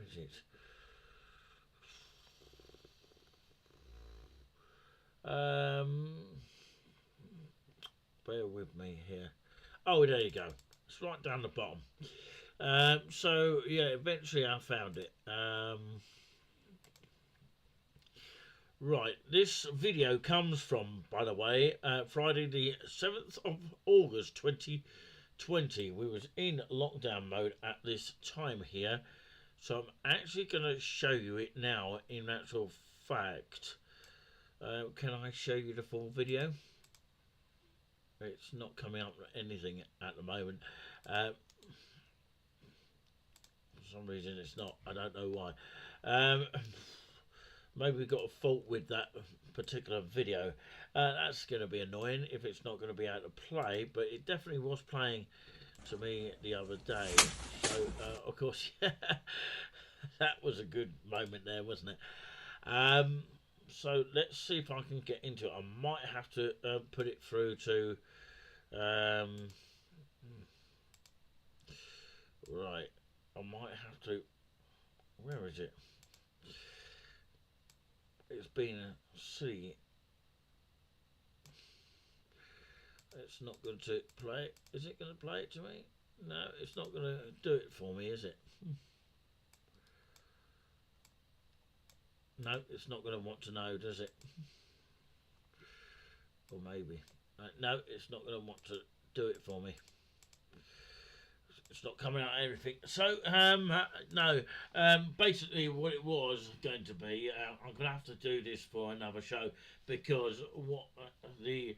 is it? Bear with me here. Oh, there you go. It's right down the bottom. So yeah, eventually I found it. Right, this video comes from, by the way, Friday the 7th of August 2020. We was in lockdown mode at this time here, so I'm actually going to show you it now. In actual fact, can I show you the full video? It's not coming up with anything at the moment. For some reason it's not. I don't know why. Maybe we got a fault with that particular video. That's going to be annoying if it's not going to be able to play, but it definitely was playing to me the other day. So, of course, that was a good moment there, wasn't it? So let's see if I can get into it. I might have to put it through to... right, I might have to... Where is it? It's been a C. It's not going to play it. Is it going to play it to me? No, it's not going to do it for me, is it? No, it's not going to want to know, does it? Or maybe. No, it's not going to want to do it for me. It's not coming out everything. So, no. Basically, what it was going to be, I'm going to have to do this for another show, because what the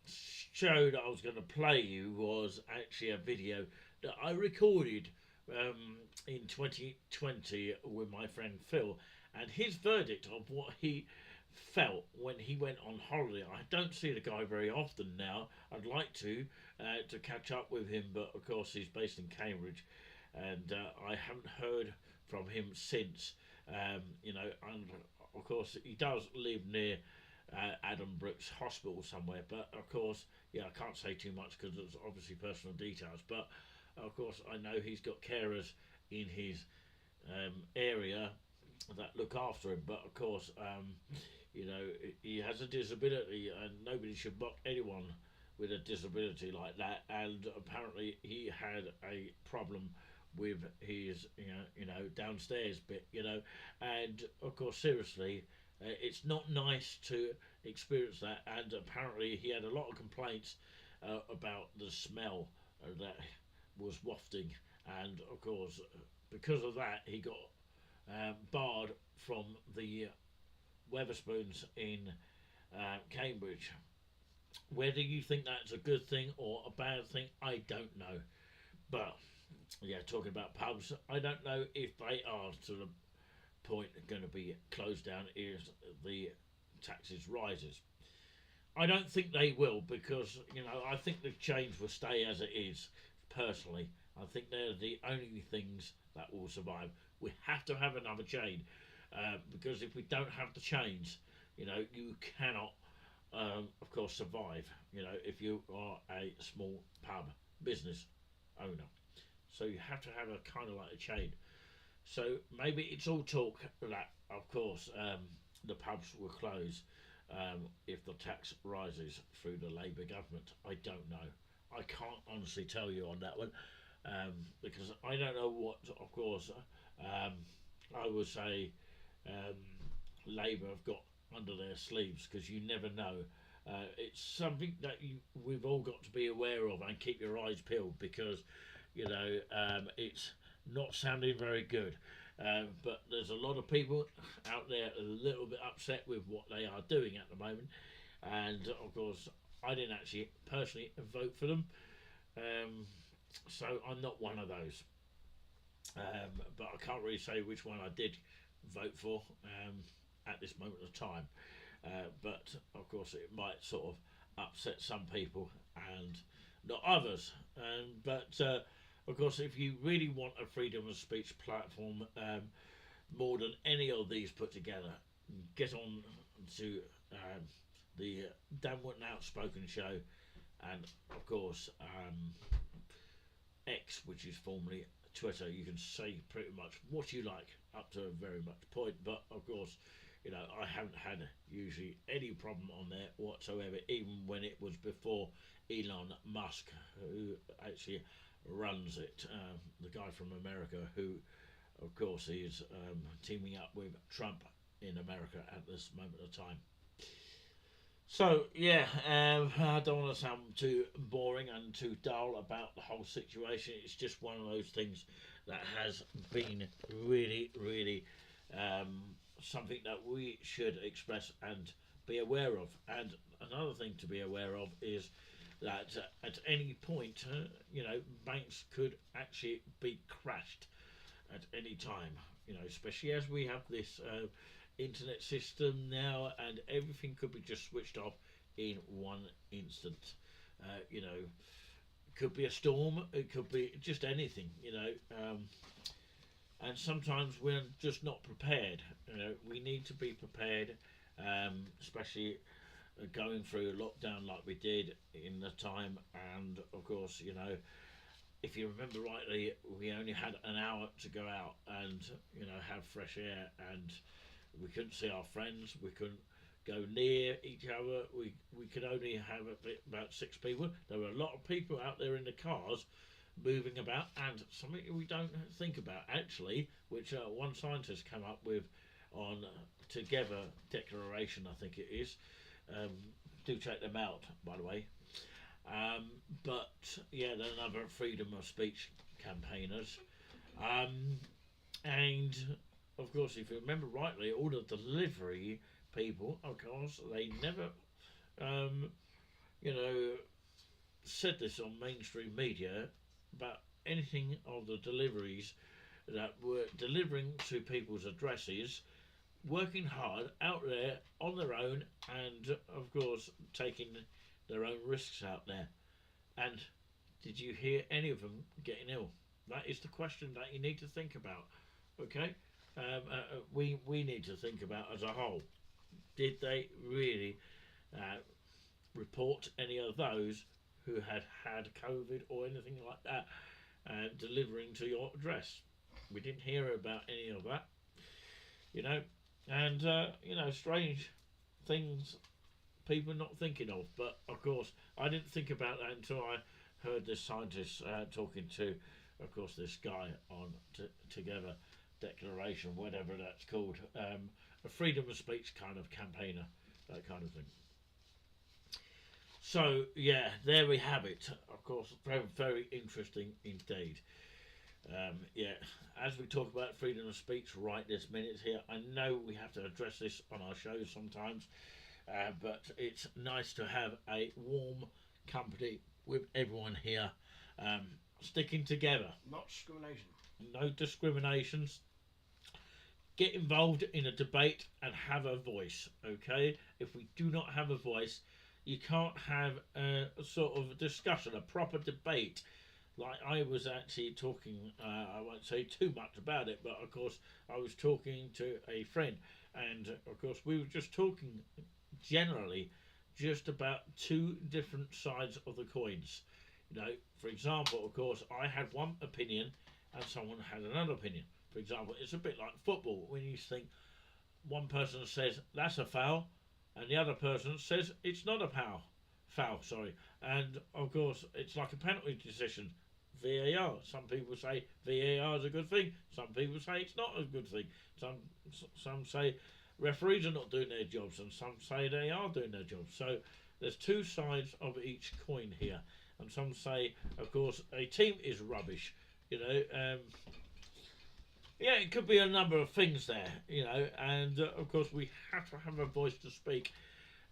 show that I was going to play you was actually a video that I recorded in 2020 with my friend Phil, and his verdict of what he felt when he went on holiday. I don't see the guy very often now. I'd like to catch up with him, but of course he's based in Cambridge, and I haven't heard from him since. You know, and of course he does live near Adam Brooks Hospital somewhere, but of course, yeah, I can't say too much because it's obviously personal details, but of course I know he's got carers in his area that look after him, but of course you know, he has a disability, and nobody should mock anyone with a disability like that. And apparently he had a problem with his you know downstairs bit, you know, and of course seriously, it's not nice to experience that. And apparently he had a lot of complaints about the smell that was wafting, and of course because of that he got barred from the Weatherspoons in Cambridge. Whether you think that's a good thing or a bad thing, I don't know. But yeah, talking about pubs, I don't know if they are to the point going to be closed down if the taxes rises. I don't think they will, because you know I think the change will stay as it is. Personally, I think they're the only things that will survive. We have to have another chain. Because if we don't have the chains, you know, you cannot, of course, survive, you know, if you are a small pub business owner. So you have to have a kind of like a chain. So maybe it's all talk that, of course, the pubs will close if the tax rises through the Labour government. I don't know. I can't honestly tell you on that one, because I don't know what, of course, I would say Labour have got under their sleeves, because you never know. It's something that we've all got to be aware of and keep your eyes peeled, because you know it's not sounding very good. But there's a lot of people out there a little bit upset with what they are doing at the moment, and of course I didn't actually personally vote for them, so I'm not one of those. But I can't really say which one I did vote for at this moment of time, but of course it might sort of upset some people and not others, but of course, if you really want a freedom of speech platform more than any of these put together, get on to the Dan Wootton Outspoken Show, and of course X, which is formerly Twitter. You can say pretty much what you like up to a very much point, but of course, you know, I haven't had usually any problem on there whatsoever, even when it was before Elon Musk, who actually runs it, the guy from America, who of course is teaming up with Trump in America at this moment of time. So yeah, I don't want to sound too boring and too dull about the whole situation. It's just one of those things that has been really, really something that we should express and be aware of. And another thing to be aware of is that at any point, you know, banks could actually be crashed at any time. You know, especially as we have this internet system now, and everything could be just switched off in one instant. You know, it could be a storm, it could be just anything, you know, and sometimes we're just not prepared. You know, we need to be prepared, especially going through a lockdown like we did in the time. And of course, you know, if you remember rightly, we only had an hour to go out and, you know, have fresh air, and we couldn't see our friends, we couldn't go near each other, we could only have about 6 people. There were a lot of people out there in the cars moving about, and something we don't think about actually, which one scientist came up with on Together Declaration, I think it is. Do check them out, by the way. But yeah, they're another freedom of speech campaigners. And of course, if you remember rightly, all the delivery people, of course, they never, you know, said this on mainstream media about anything of the deliveries that were delivering to people's addresses, working hard out there on their own, and of course taking their own risks out there. And did you hear any of them getting ill? That is the question that you need to think about. Okay, we need to think about as a whole. Did they really report any of those who had had COVID or anything like that delivering to your address? We didn't hear about any of that, you know, and you know, strange things people not thinking of. But of course, I didn't think about that until I heard this scientist talking to, of course, this guy on Together Declaration, whatever that's called, a freedom of speech kind of campaigner, that kind of thing. So yeah, there we have it. Of course, very, very interesting indeed. Yeah, as we talk about freedom of speech right this minute here, I know we have to address this on our shows sometimes, but it's nice to have a warm company with everyone here, sticking together. Not discrimination. No discriminations. Get involved in a debate and have a voice, okay? If we do not have a voice, you can't have a sort of discussion, a proper debate. Like I was actually talking, I won't say too much about it, but of course I was talking to a friend, and of course we were just talking generally just about two different sides of the coins. You know, for example, of course, I had one opinion and someone had another opinion. For example, it's a bit like football, when you think one person says that's a foul and the other person says it's not a foul, sorry. And of course, it's like a penalty decision. VAR. Some people say VAR is a good thing. Some people say it's not a good thing. Some say referees are not doing their jobs, and some say they are doing their jobs. So there's two sides of each coin here. And some say, of course, a team is rubbish. You know, yeah, it could be a number of things there, you know, and of course we have to have a voice to speak,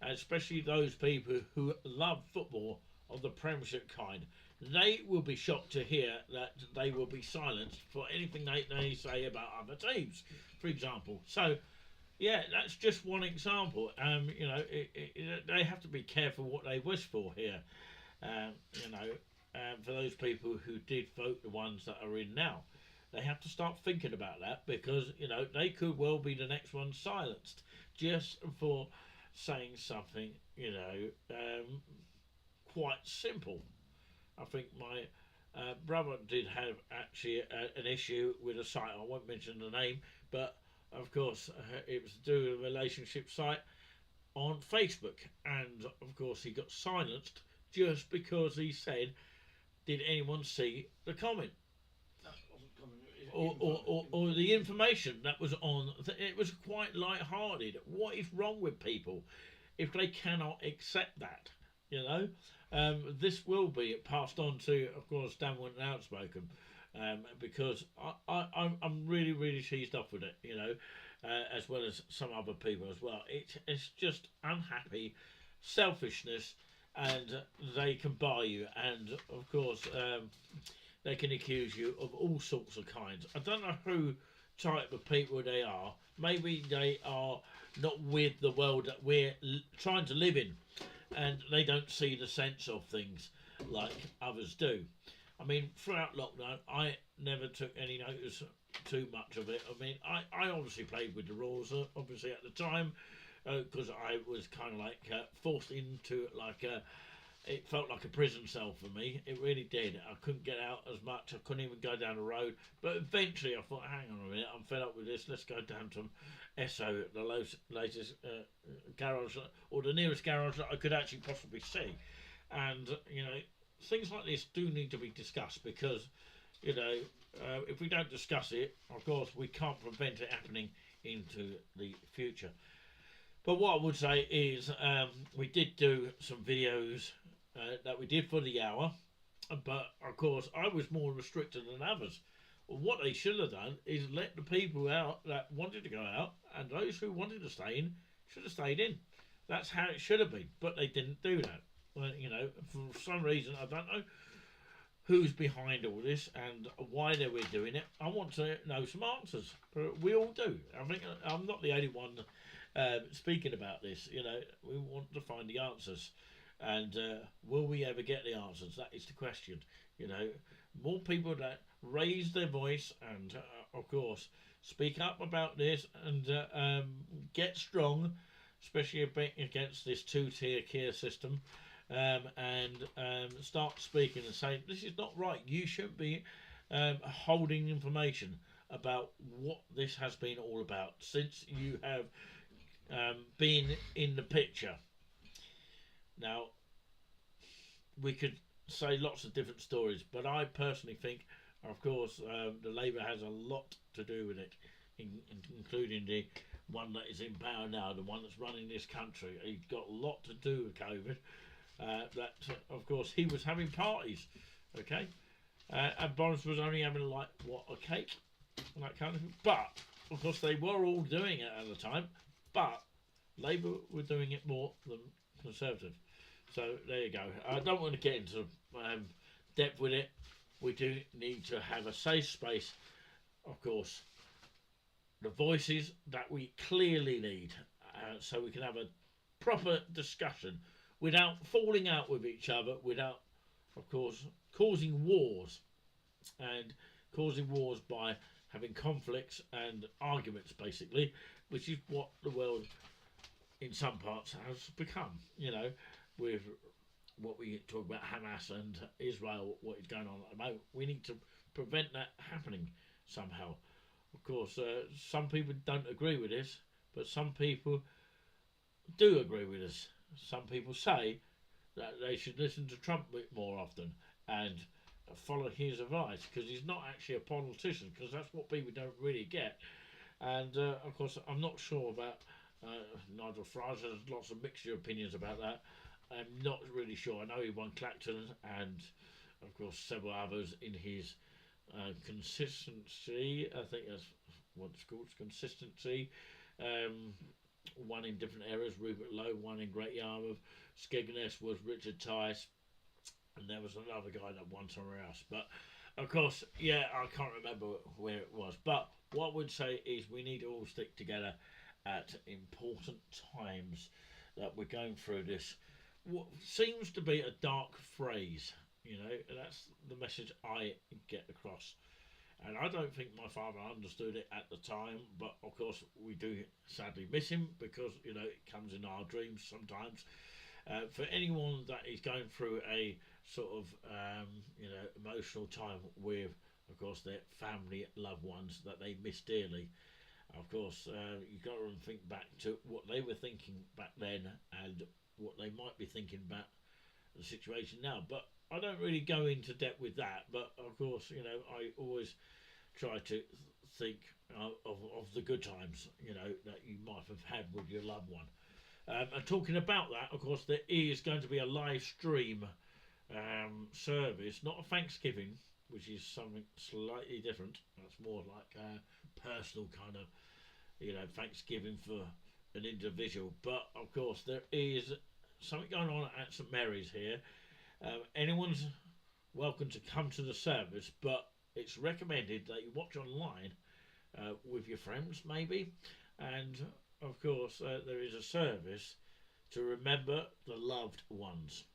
especially those people who love football of the Premiership kind. They will be shocked to hear that they will be silenced for anything they say about other teams, for example. So, yeah, that's just one example. You know, they have to be careful what they wish for here. You know, and for those people who did vote, the ones that are in now, they have to start thinking about that, because they could well be the next one silenced just for saying something quite simple. I think my brother did have actually an issue with a site. I won't mention the name, but of course it was to do with a relationship site on Facebook, and of course he got silenced just because he said, "Did anyone see the comment?" Or the information that was on. It was quite light-hearted. What is wrong with people if they cannot accept that? This will be passed on to, of course, Stanwood and Outspoken, because I'm really, really cheesed off with it, as well as some other people as well. It's just unhappy selfishness, and they can buy you, and of course they can accuse you of all sorts of kinds. I don't know who type of people they are. Maybe they are not with the world that we're trying to live in, and they don't see the sense of things like others do. I mean, throughout lockdown, I never took any notice too much of it. I mean, I obviously played with the rules, obviously at the time, because I was kind of like forced into it felt like a prison cell for me. It really did. I couldn't get out as much. I couldn't even go down the road. But eventually I thought, hang on a minute, I'm fed up with this. Let's go down to Esso, the latest garage, or the nearest garage that I could actually possibly see. And, things like this do need to be discussed, because, if we don't discuss it, of course, we can't prevent it happening into the future. But what I would say is we did do some videos that we did for the hour, but of course I was more restricted than others. Well, what they should have done is let the people out that wanted to go out, and those who wanted to stay in should have stayed in. That's how it should have been, but they didn't do that. Well, for some reason, I don't know who's behind all this and why they were doing it. I want to know some answers. We all do. I think I'm not the only one speaking about this. We want to find the answers, and will we ever get the answers? That is the question. More people that raise their voice and of course speak up about this, and get strong, especially against this two-tier care system, and start speaking and saying, this is not right. You shouldn't be holding information about what this has been all about since you have been in the picture. Now, we could say lots of different stories, but I personally think, of course, the Labour has a lot to do with it, including the one that is in power now, the one that's running this country. He's got a lot to do with COVID. Of course, he was having parties, okay? And Boris was only having, a cake? That kind of thing. But, of course, they were all doing it at the time, but Labour were doing it more than Conservative. So, there you go. I don't want to get into depth with it. We do need to have a safe space, of course. The voices that we clearly need, so we can have a proper discussion without falling out with each other, without, of course, causing wars, and causing wars by having conflicts and arguments, basically, which is what the world in some parts has become, with what we talk about Hamas and Israel, what is going on at the moment. We need to prevent that happening somehow. Of course, some people don't agree with this, but some people do agree with us. Some people say that they should listen to Trump a bit more often and follow his advice, because he's not actually a politician, because that's what people don't really get. And of course, I'm not sure about Nigel Farage. There's lots of mixture opinions about that. I'm not really sure. I know he won Clacton, and of course several others in his consistency. I think that's what it's called, consistency. One in different areas, Rupert Lowe, one in Great Yarmouth. Skegness was Richard Tice, and there was another guy that won somewhere else. But of course, yeah, I can't remember where it was. But what I would say is we need to all stick together at important times that we're going through this. What seems to be a dark phrase, You know, that's the message I get across. And I don't think my father understood it at the time, but of course we do sadly miss him because, you know, it comes in our dreams sometimes. For anyone that is going through a sort of, you know, emotional time with, of course, their family, loved ones that they miss dearly, of course, you've got to think back to what they were thinking back then and what they might be thinking about the situation now. But I don't really go into depth with that. But of course, you know, I always try to think of the good times, you know, that you might have had with your loved one. And talking about that, of course, there is going to be a live stream service, not a Thanksgiving, which is something slightly different. That's more like a personal kind of, you know, Thanksgiving for an individual. But of course, there is something going on at St Mary's here. Anyone's welcome to come to the service, but it's recommended that you watch online with your friends, maybe. And of course, there is a service to remember the loved ones,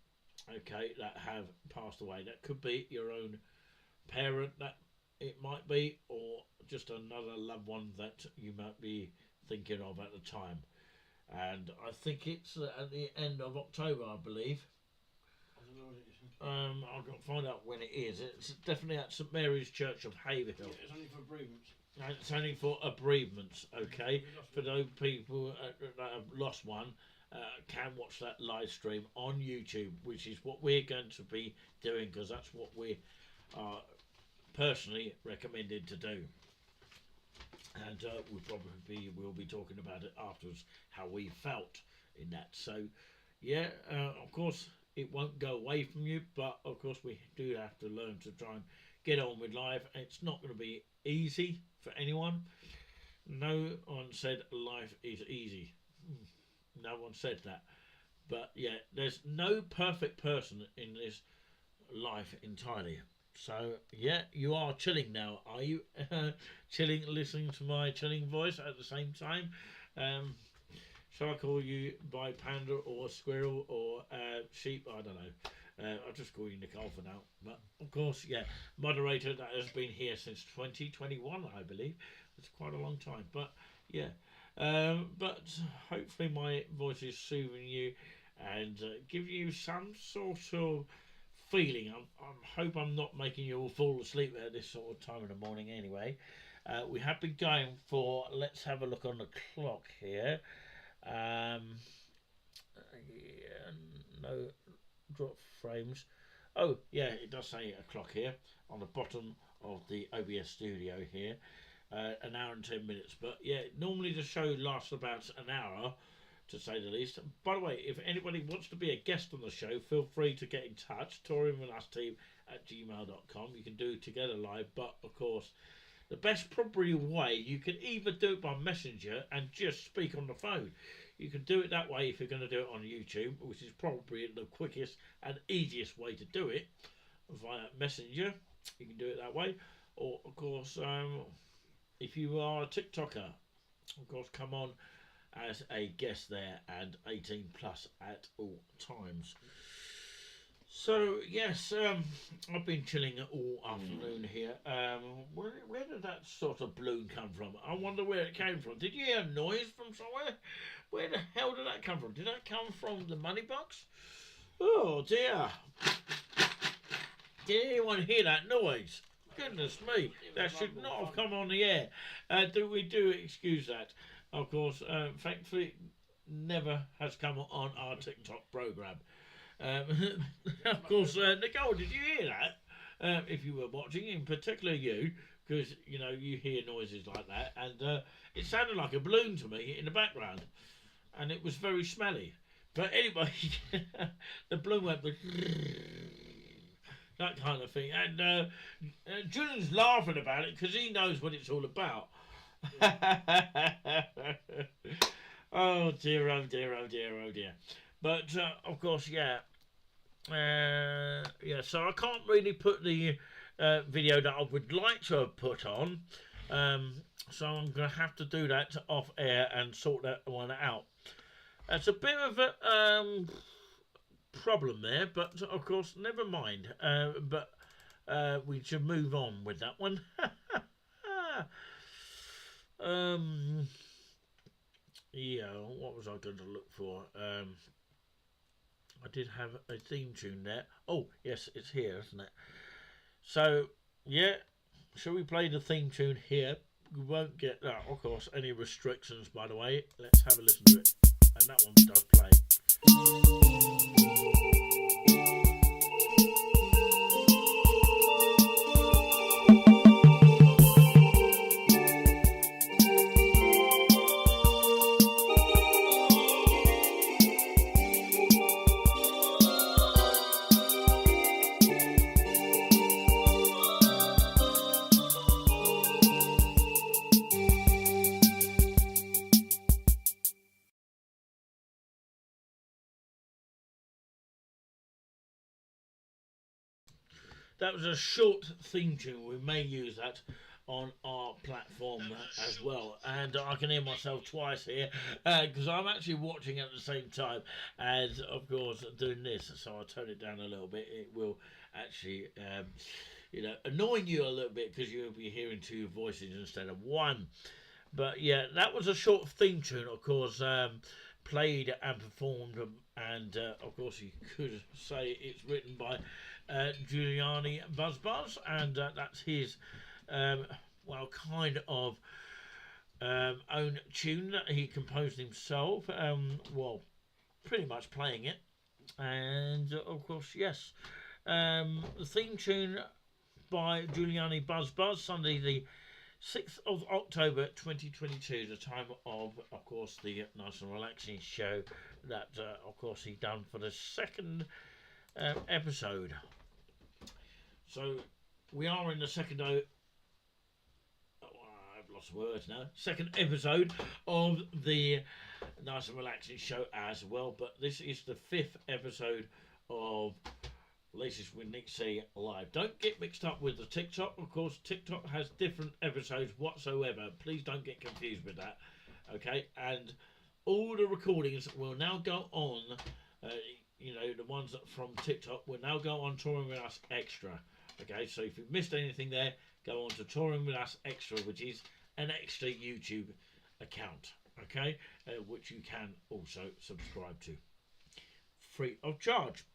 okay, that have passed away. That could be your own parent, that it might be, or just another loved one that you might be thinking of at the time. And I think it's at the end of October, I believe. I've got to find out when it is. It's definitely at St Mary's Church of Haverhill. Yeah, it's only for bereavements. And it's only for bereavements, okay? For those people that have lost one, can watch that live stream on YouTube, which is what we're going to be doing, because that's what we are personally recommended to do. And we'll be talking about it afterwards, how we felt in that. So, yeah, of course, it won't go away from you, but of course we do have to learn to try and get on with life. It's not going to be easy for anyone. No one said life is easy. No one said that. But yeah, there's no perfect person in this life entirely. So yeah, you are chilling now, are you? Chilling, listening to my chilling voice at the same time. Shall I call you by panda or squirrel or sheep? I don't know. I'll just call you Nicole for now. But of course, yeah, moderator that has been here since 2021, I believe. It's quite a long time. But yeah, but hopefully my voice is soothing you and give you some sort of feeling. I hope I'm not making you all fall asleep at this sort of time in the morning anyway. We have been going for, let's have a look on the clock here. Yeah, no drop frames. Oh yeah, it does say o'clock here on the bottom of the OBS studio here. An hour and 10 minutes, but yeah, normally the show lasts about an hour, to say the least. By the way, if anybody wants to be a guest on the show, feel free to get in touch. touringwithUsteam@gmail.com. You can do it together live, but of course, the best probably way, you can either do it by messenger and just speak on the phone. You can do it that way if you're going to do it on YouTube, which is probably the quickest and easiest way to do it, via messenger. You can do it that way. Or, of course, if you are a TikToker, of course, come on as a guest there, and 18 plus at all times. So yes, I've been chilling all afternoon here. Where did that sort of balloon come from? I wonder where it came from. Did you hear a noise from somewhere? Where the hell did that come from? Did that come from the money box? Oh dear. Did anyone hear that noise? Goodness me, that should not have come on the air. We do excuse that. Of course, thankfully, never has come on our TikTok program. Of course, Nicole, did you hear that? If you were watching, in particular you, because you know you hear noises like that, and it sounded like a balloon to me in the background, and it was very smelly. But anyway, the balloon went that kind of thing, and Julian's laughing about it because he knows what it's all about. Oh dear, oh dear, oh dear, oh dear. But of course, yeah, yeah. So I can't really put the video that I would like to have put on. So I'm gonna have to do that off air and sort that one out. It's a bit of a problem there, but of course, never mind. But we should move on with that one. Yeah, what was I going to look for? I did have a theme tune there. Oh, yes, it's here, isn't it? So, yeah, shall we play the theme tune here? We won't get, of course, any restrictions, by the way. Let's have a listen to it. And that one does play. That was a short theme tune. We may use that on our platform as well. And I can hear myself twice here because I'm actually watching at the same time as, of course, doing this. So I'll turn it down a little bit. It will actually, annoying you a little bit because you'll be hearing two voices instead of one. But yeah, that was a short theme tune, of course, played and performed. And of course, you could say it's written by Giuliani Buzz, and that's his kind of own tune that he composed himself, pretty much playing it. And of course, yes, the theme tune by Giuliani Buzz, Sunday the 6th of October 2022, the time of course, the Nice and Relaxing show that, of course, he done for the second episode. So we are in the second I've lost words now. Second episode of the Nice and Relaxing show as well, but this is the 5th episode of Latest with Nick C Live. Don't get mixed up with the TikTok. Of course, TikTok has different episodes whatsoever. Please don't get confused with that. Okay, and all the recordings will now go on. The ones from TikTok will now go on Touring With Us Extra. Okay, so if you've missed anything there, go on to Touring With Us Extra, which is an extra YouTube account. Okay, which you can also subscribe to, free of charge.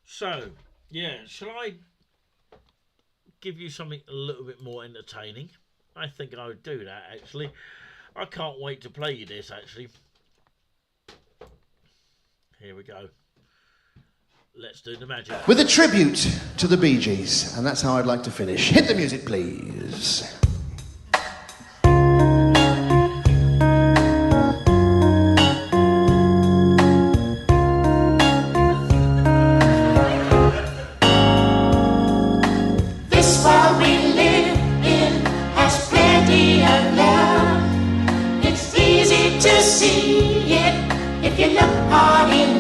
So, yeah, shall I give you something a little bit more entertaining? I think I would do that, actually. I can't wait to play you this, actually. Here we go. Let's do the magic. With a tribute to the Bee Gees, and that's how I'd like to finish. Hit the music, please. This world we live in has plenty of love. It's easy to see it if you look hard enough.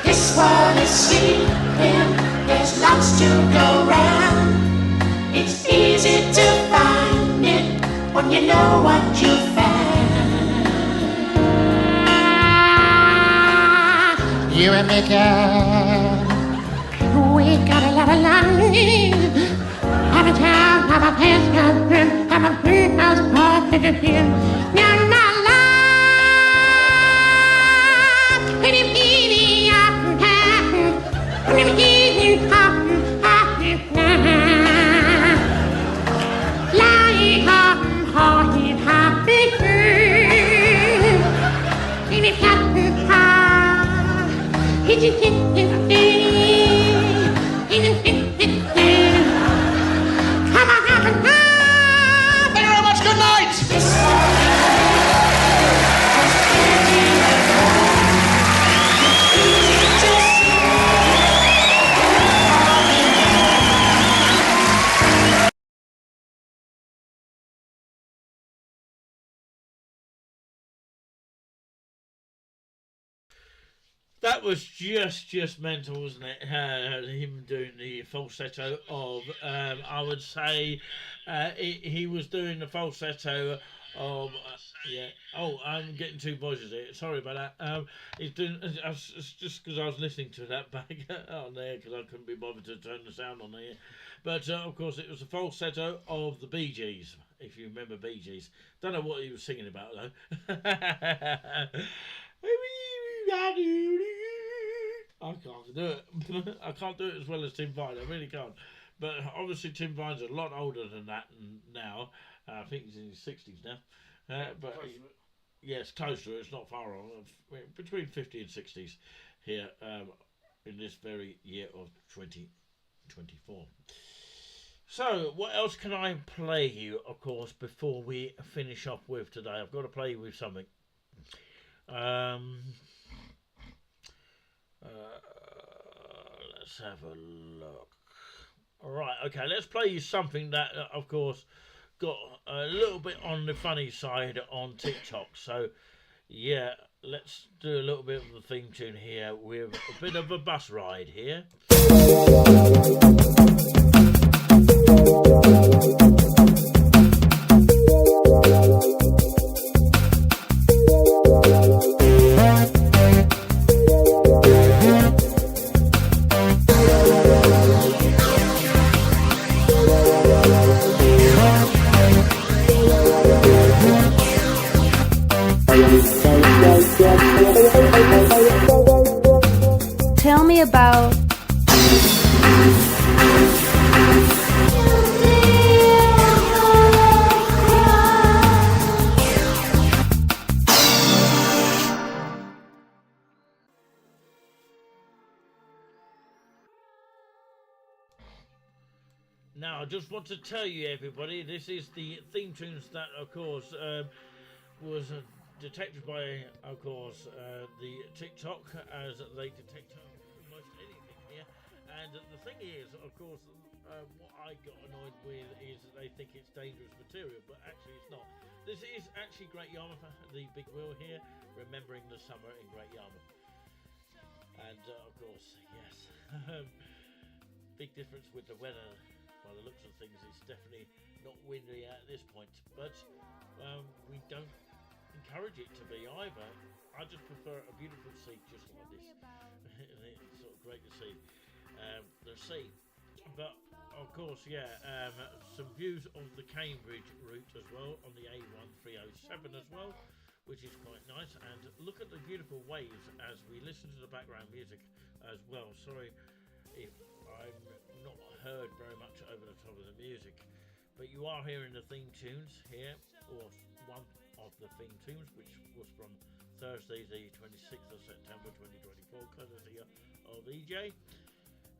This world is sleeping, there's lots to go round. It's easy to find it when you know what you found. You and me, girl, we got a lot of love. I'm a town, I'm a place, I'm a free house party to feel. Now my life, and if easy, I'm happy. And if easy, I'm happy. Lying on hearty, happy. And if happy, it's come on, thank you very much. Good night. That was just mental, wasn't it? Him doing the falsetto of, I would say, he was doing the falsetto Yeah. Oh, I'm getting two voices here. Sorry about that. It's doing. It's just because I was listening to that back on there because I couldn't be bothered to turn the sound on there. But of course, it was the falsetto of the Bee Gees. If you remember Bee Gees, don't know what he was singing about though. I can't do it. I can't do it as well as Tim Vine. I really can't. But obviously, Tim Vine's a lot older than that now. I think he's in his 60s now. But yes, close to it. It's not far on. Between 50 and 60s here in this very year of 2024. So, what else can I play you, of course, before we finish off with today? I've got to play you with something. Let's have a look. Alright, okay, let's play you something that, of course, got a little bit on the funny side on TikTok. So, yeah, let's do a little bit of the theme tune here with a bit of a bus ride here. Tell me about Now, I just want to tell you, everybody, this is the theme tunes that, of course, was detected by, of course, the TikTok, as they detect almost anything here. And the thing is, of course, what I got annoyed with is that they think it's dangerous material, but actually it's not. This is actually Great Yarmouth, the big wheel here, remembering the summer in Great Yarmouth. And, of course, yes, big difference with the weather. By the looks of things, it's definitely not windy at this point, but we don't encourage it to be either. I just prefer a beautiful sea just like this. It's sort of great to see the sea. But of course, yeah, some views of the Cambridge route as well on the A1307 as well, which is quite nice. And look at the beautiful waves as we listen to the background music as well. Sorry if I'm not heard very much over the top of the music, but you are hearing the theme tunes here, or one of the theme tunes, which was from Thursday the 26th of September 2024, courtesy of EJ.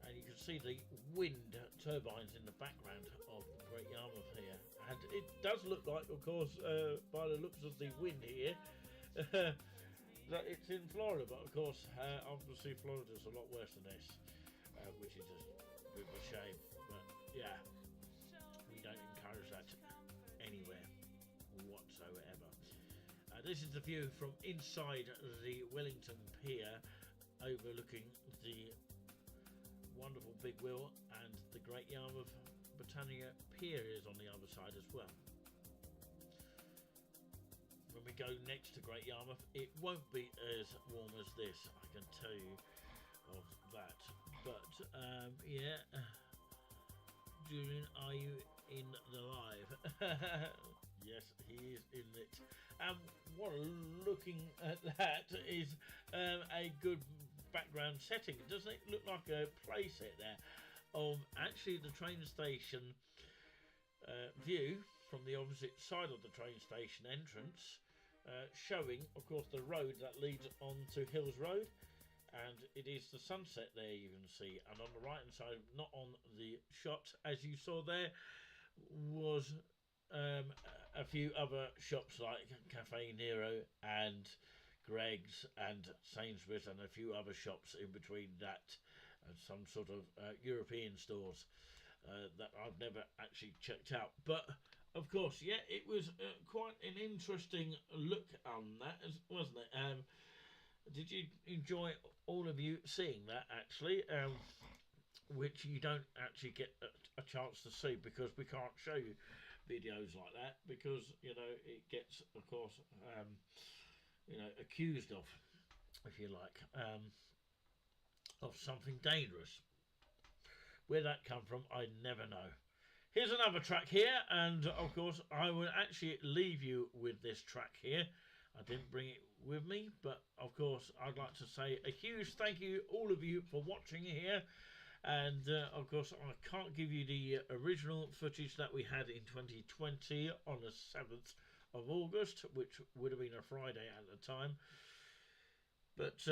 And you can see the wind turbines in the background of Great Yarmouth here, and it does look like, of course, by the looks of the wind here, that it's in Florida, but of course, obviously Florida's a lot worse than this, which is just a bit of a shame. But yeah, we don't encourage that anywhere whatsoever. This is the view from inside the Wellington Pier, overlooking the wonderful big wheel, and the Great Yarmouth Britannia Pier is on the other side as well. When we go next to Great Yarmouth, it won't be as warm as this, I can tell you of that. But yeah, Julian, are you in the live? Yes, he is in it. And what looking at that is a good background setting. Doesn't it look like a play set there of actually the train station view from the opposite side of the train station entrance, showing, of course, the road that leads on to Hills Road. And it is the sunset there, you can see. And on the right hand side, not on the shot as you saw there, was a few other shops like Cafe Nero and Greggs and Sainsbury's, and a few other shops in between that, and some sort of European stores that I've never actually checked out. But of course, yeah, it was quite an interesting look on that, wasn't it? Did you enjoy, all of you, seeing that actually? Which you don't actually get a chance to see because we can't show you videos like that, because it gets, of course, accused of, if you like, of something dangerous. Where that come from, I never know. Here's another track here, and of course I will actually leave you with this track here. I didn't bring it with me, but of course I'd like to say a huge thank you, all of you, for watching here. And of course I can't give you the original footage that we had in 2020 on the 7th of August, which would have been a Friday at the time. But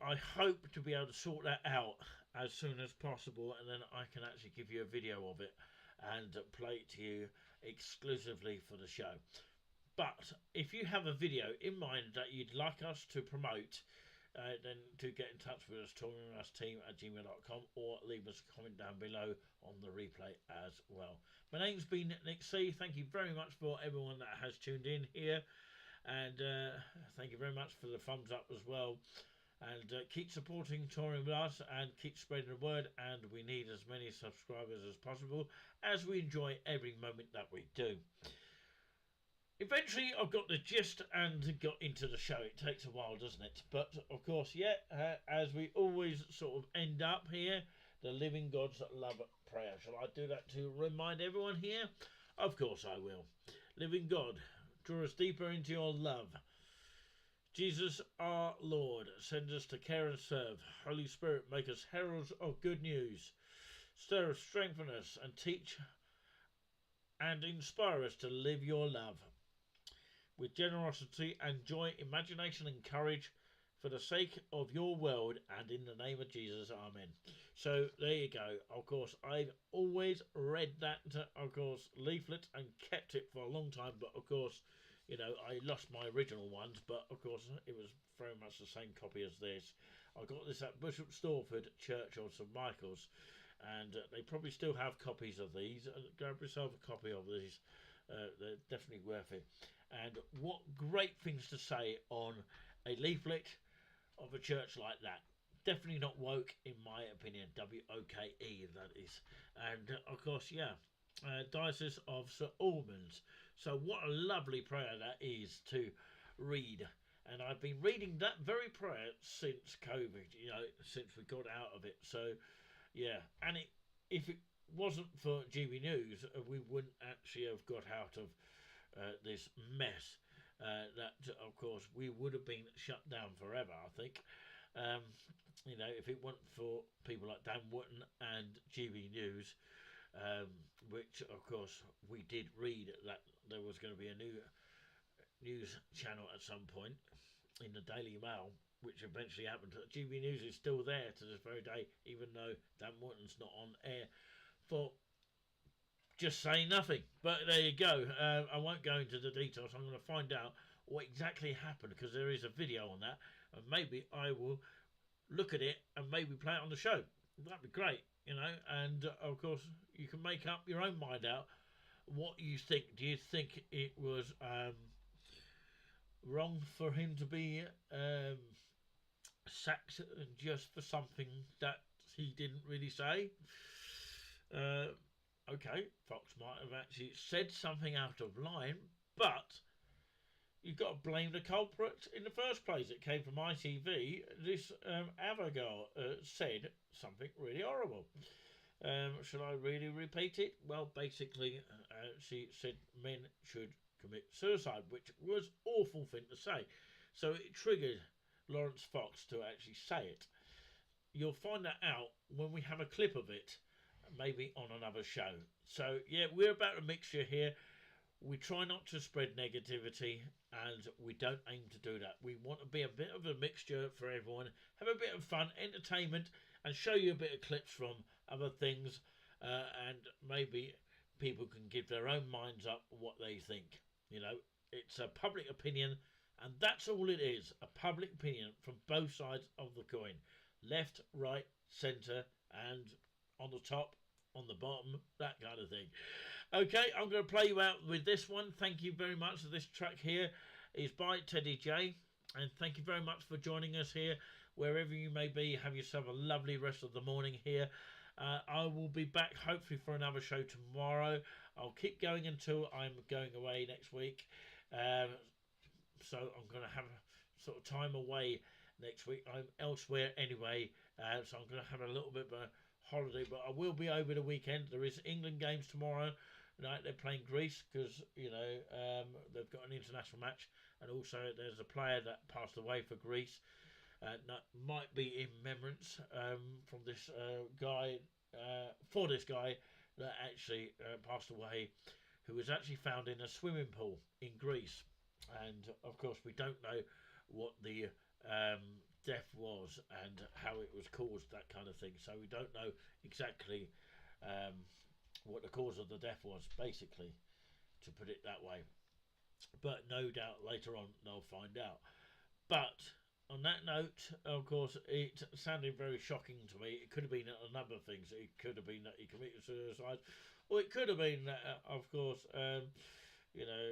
I hope to be able to sort that out as soon as possible, and then I can actually give you a video of it and play it to you exclusively for the show. But if you have a video in mind that you'd like us to promote, then do get in touch with us, talkingwithUsteam@gmail.com, or leave us a comment down below on the replay as well. My name's been Nick C. Thank you very much for everyone that has tuned in here, and thank you very much for the thumbs up as well. And keep supporting Touring with Us and keep spreading the word, and we need as many subscribers as possible as we enjoy every moment that we do. Eventually I got the gist and got into the show. It takes a while, doesn't it? But of course, yeah, as we always sort of end up here, the living God's love prayer. Shall I do that to remind everyone here? Of course I will. Living God, draw us deeper into your love. Jesus our Lord, send us to care and serve. Holy Spirit, make us heralds of good news. Stir us, strengthen us, and teach and inspire us to live your love with generosity and joy, imagination and courage, for the sake of your world, and in the name of Jesus, amen. So there you go. Of course, I've always read that, of course, leaflet and kept it for a long time, but of course, I lost my original ones, but of course it was very much the same copy as this. I got this at Bishop Stortford Church on St Michael's, and they probably still have copies of these. Grab yourself a copy of these. They're definitely worth it. And what great things to say on a leaflet of a church like that. Definitely not woke, in my opinion. W-O-K-E, that is. And of course, yeah, Diocese of St Albans. So what a lovely prayer that is to read. And I've been reading that very prayer since COVID, since we got out of it. So yeah, and if it wasn't for GB News, we wouldn't actually have got out of this mess. That of course we would have been shut down forever, I think. If it weren't for people like Dan Wootton and GB News, which of course we did read that there was going to be a new news channel at some point in the Daily Mail, which eventually happened. GB News is still there to this very day, even though Dan Wootton's not on air for just saying nothing. But there you go. I won't go into the details. I'm going to find out what exactly happened, because there is a video on that, and maybe I will look at it and maybe play it on the show. That'd be great, and of course you can make up your own mind out what you think. Do you think it was wrong for him to be sacked just for something that he didn't really say? Okay, Fox might have actually said something out of line, but you've got to blame the culprit in the first place. It came from ITV. This other girl said something really horrible. Should I really repeat it? Well, basically, she said men should commit suicide, which was an awful thing to say. So it triggered Lawrence Fox to actually say it. You'll find that out when we have a clip of it, maybe on another show. So yeah, we're about a mixture here. We try not to spread negativity, and we don't aim to do that. We want to be a bit of a mixture for everyone, have a bit of fun, entertainment, and show you a bit of clips from other things, and maybe people can give their own minds up what they think. It's a public opinion, and that's all it is, a public opinion from both sides of the coin. Left, right, centre, and on the top, on the bottom, that kind of thing. Okay, I'm going to play you out with this one. Thank you very much. This track here is by Teddy J, and thank you very much for joining us here. wherever you may be, have yourself a lovely rest of the morning here. I will be back hopefully for another show tomorrow. I'll keep going until I'm going away next week. So I'm going to have a sort of time away next week. I'm elsewhere anyway, so I'm going to have a little bit of a holiday, but I will be over the weekend. There is England games tomorrow night. They're playing Greece because, you know, they've got an international match, and also there's a player that passed away for Greece. That might be in remembrance from this guy, for this guy that actually passed away, who was actually found in a swimming pool in Greece. And of course, we don't know what the death was and how it was caused, that kind of thing. So we don't know exactly what the cause of the death was, basically, to put it that way. But no doubt later on they'll find out. But on that note, of course, it sounded very shocking to me. It could have been a number of things. It could have been that he committed suicide, or it could have been that, of course, you know,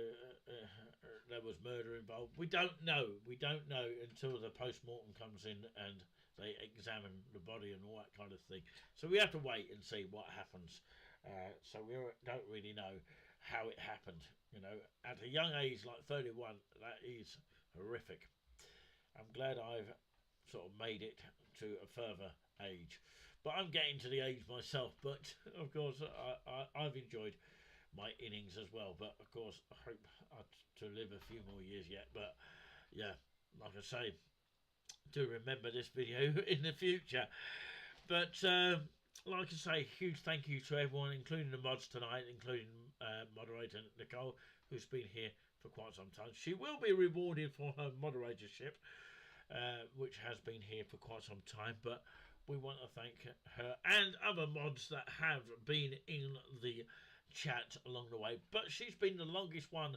there was murder involved. We don't know. We don't know until the post-mortem comes in and they examine the body and all that kind of thing. So we have to wait and see what happens. So we don't really know how it happened. You know, at a young age like 31, that is horrific. I'm glad I've sort of made it to a further age. But I'm getting to the age myself. But, of course, I've enjoyed my innings as well. But, of course, I hope to live a few more years yet. But, yeah, like I say, do remember this video in the future. But, like I say, huge thank you to everyone, including the mods tonight, including moderator Nicole, who's been here for quite some time. She will be rewarded for her moderatorship, which has been here for quite some time, but we want to thank her and other mods that have been in the chat along the way. But she's been the longest one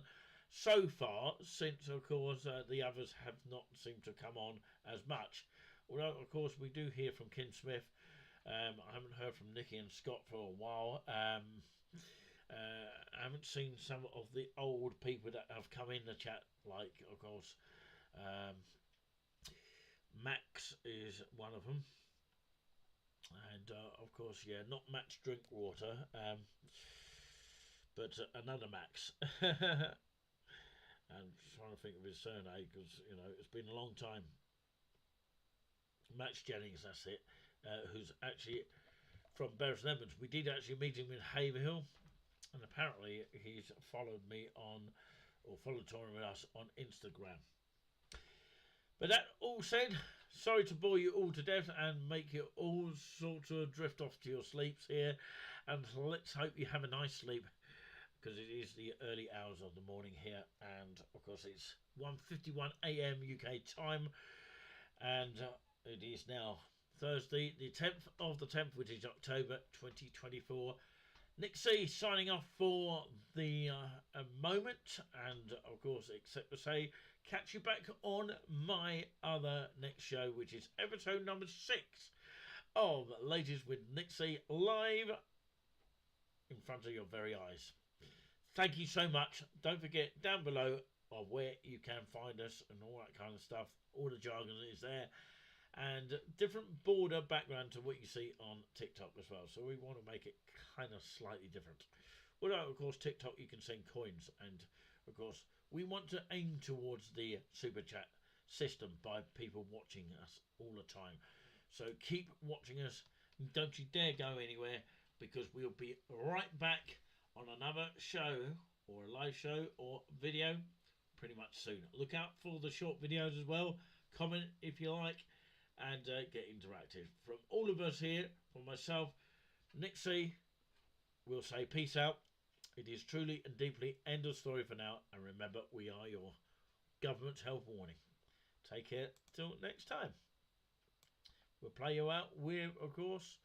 so far, since of course the others have not seemed to come on as much. Although of course we do hear from Kim Smith. I haven't heard from Nikki and Scott for a while. I haven't seen some of the old people that have come in the chat, like, of course, Max is one of them. And, of course, yeah, not Max Drinkwater, but another Max. I'm trying to think of his surname because, you know, it's been a long time. Max Jennings, that's it, who's actually from Bury St Edmunds. We did actually meet him in Haverhill. And apparently he's followed me on, or followed touring with us on Instagram. But that all said, sorry to bore you all to death and make you all sort of drift off to your sleeps here. And let's hope you have a nice sleep, because it is the early hours of the morning here. And of course it's 1:51 AM UK time. And it is now Thursday, the 10th of the 10th, which is October 2024. Nick C signing off for the moment, and of course, except to say, catch you back on my other next show, which is episode number 6 of Ladies with Nick C, live in front of your very eyes. Thank you so much. Don't forget down below of where you can find us and all that kind of stuff. All the jargon is there. And different border background to what you see on TikTok as well. So we want to make it kind of slightly different. Although, of course, TikTok, you can send coins. And, of course, we want to aim towards the Super Chat system by people watching us all the time. So keep watching us. Don't you dare go anywhere, because we'll be right back on another show or a live show or video pretty much soon. Look out for the short videos as well. Comment if you like. And get interactive. From all of us here, from myself, Nick C, we'll say peace out. It is truly and deeply end of story for now. And remember, we are your government's health warning. Take care till next time. We'll play you out with, of course,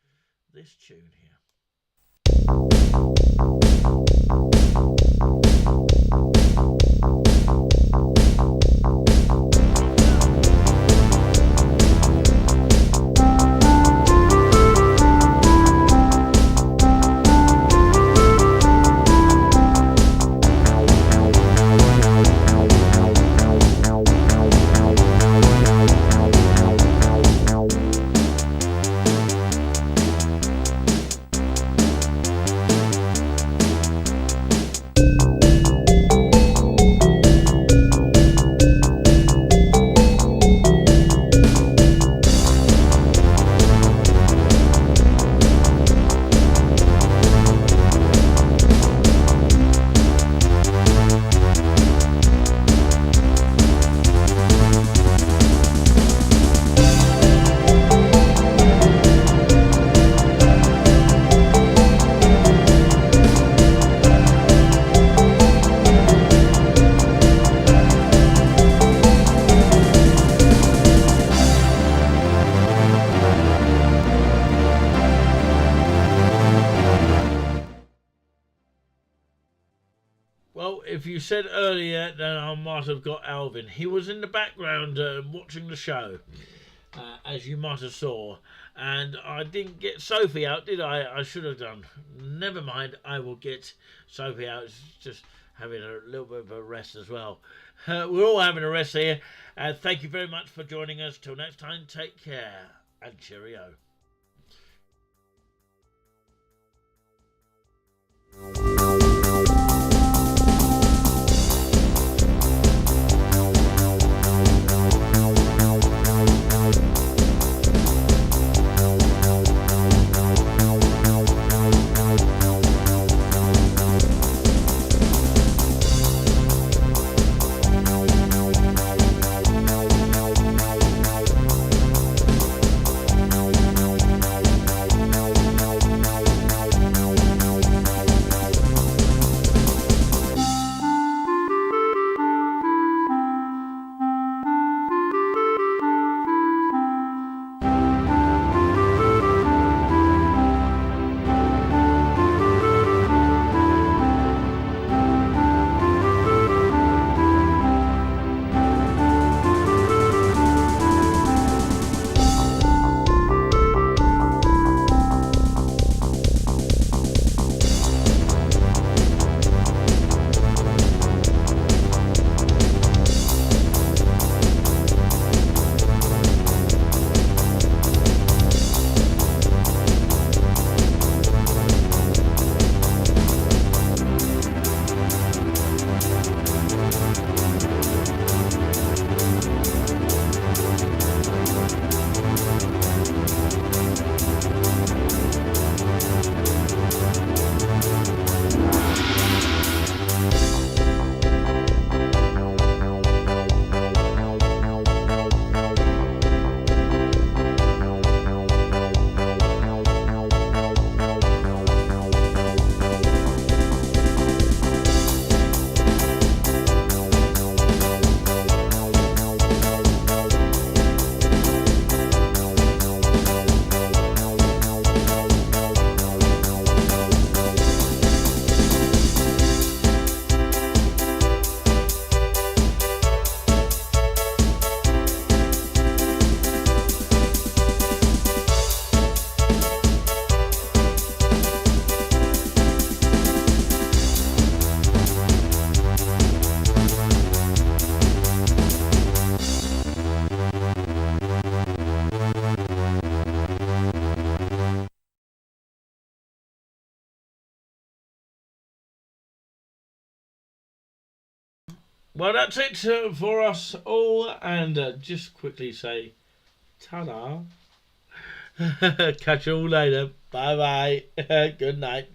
this tune here. if you said earlier, then I might have got Alvin. He was in the background watching the show, as you might have saw. And I didn't get Sophie out, did I? I should have done. Never mind, I will get Sophie out. It's just having a little bit of a rest as well. We're all having a rest here. Thank you very much for joining us. Till next time, take care and cheerio. Well, that's it for us all, and just quickly say ta-da. Catch you all later. Bye-bye. Good night.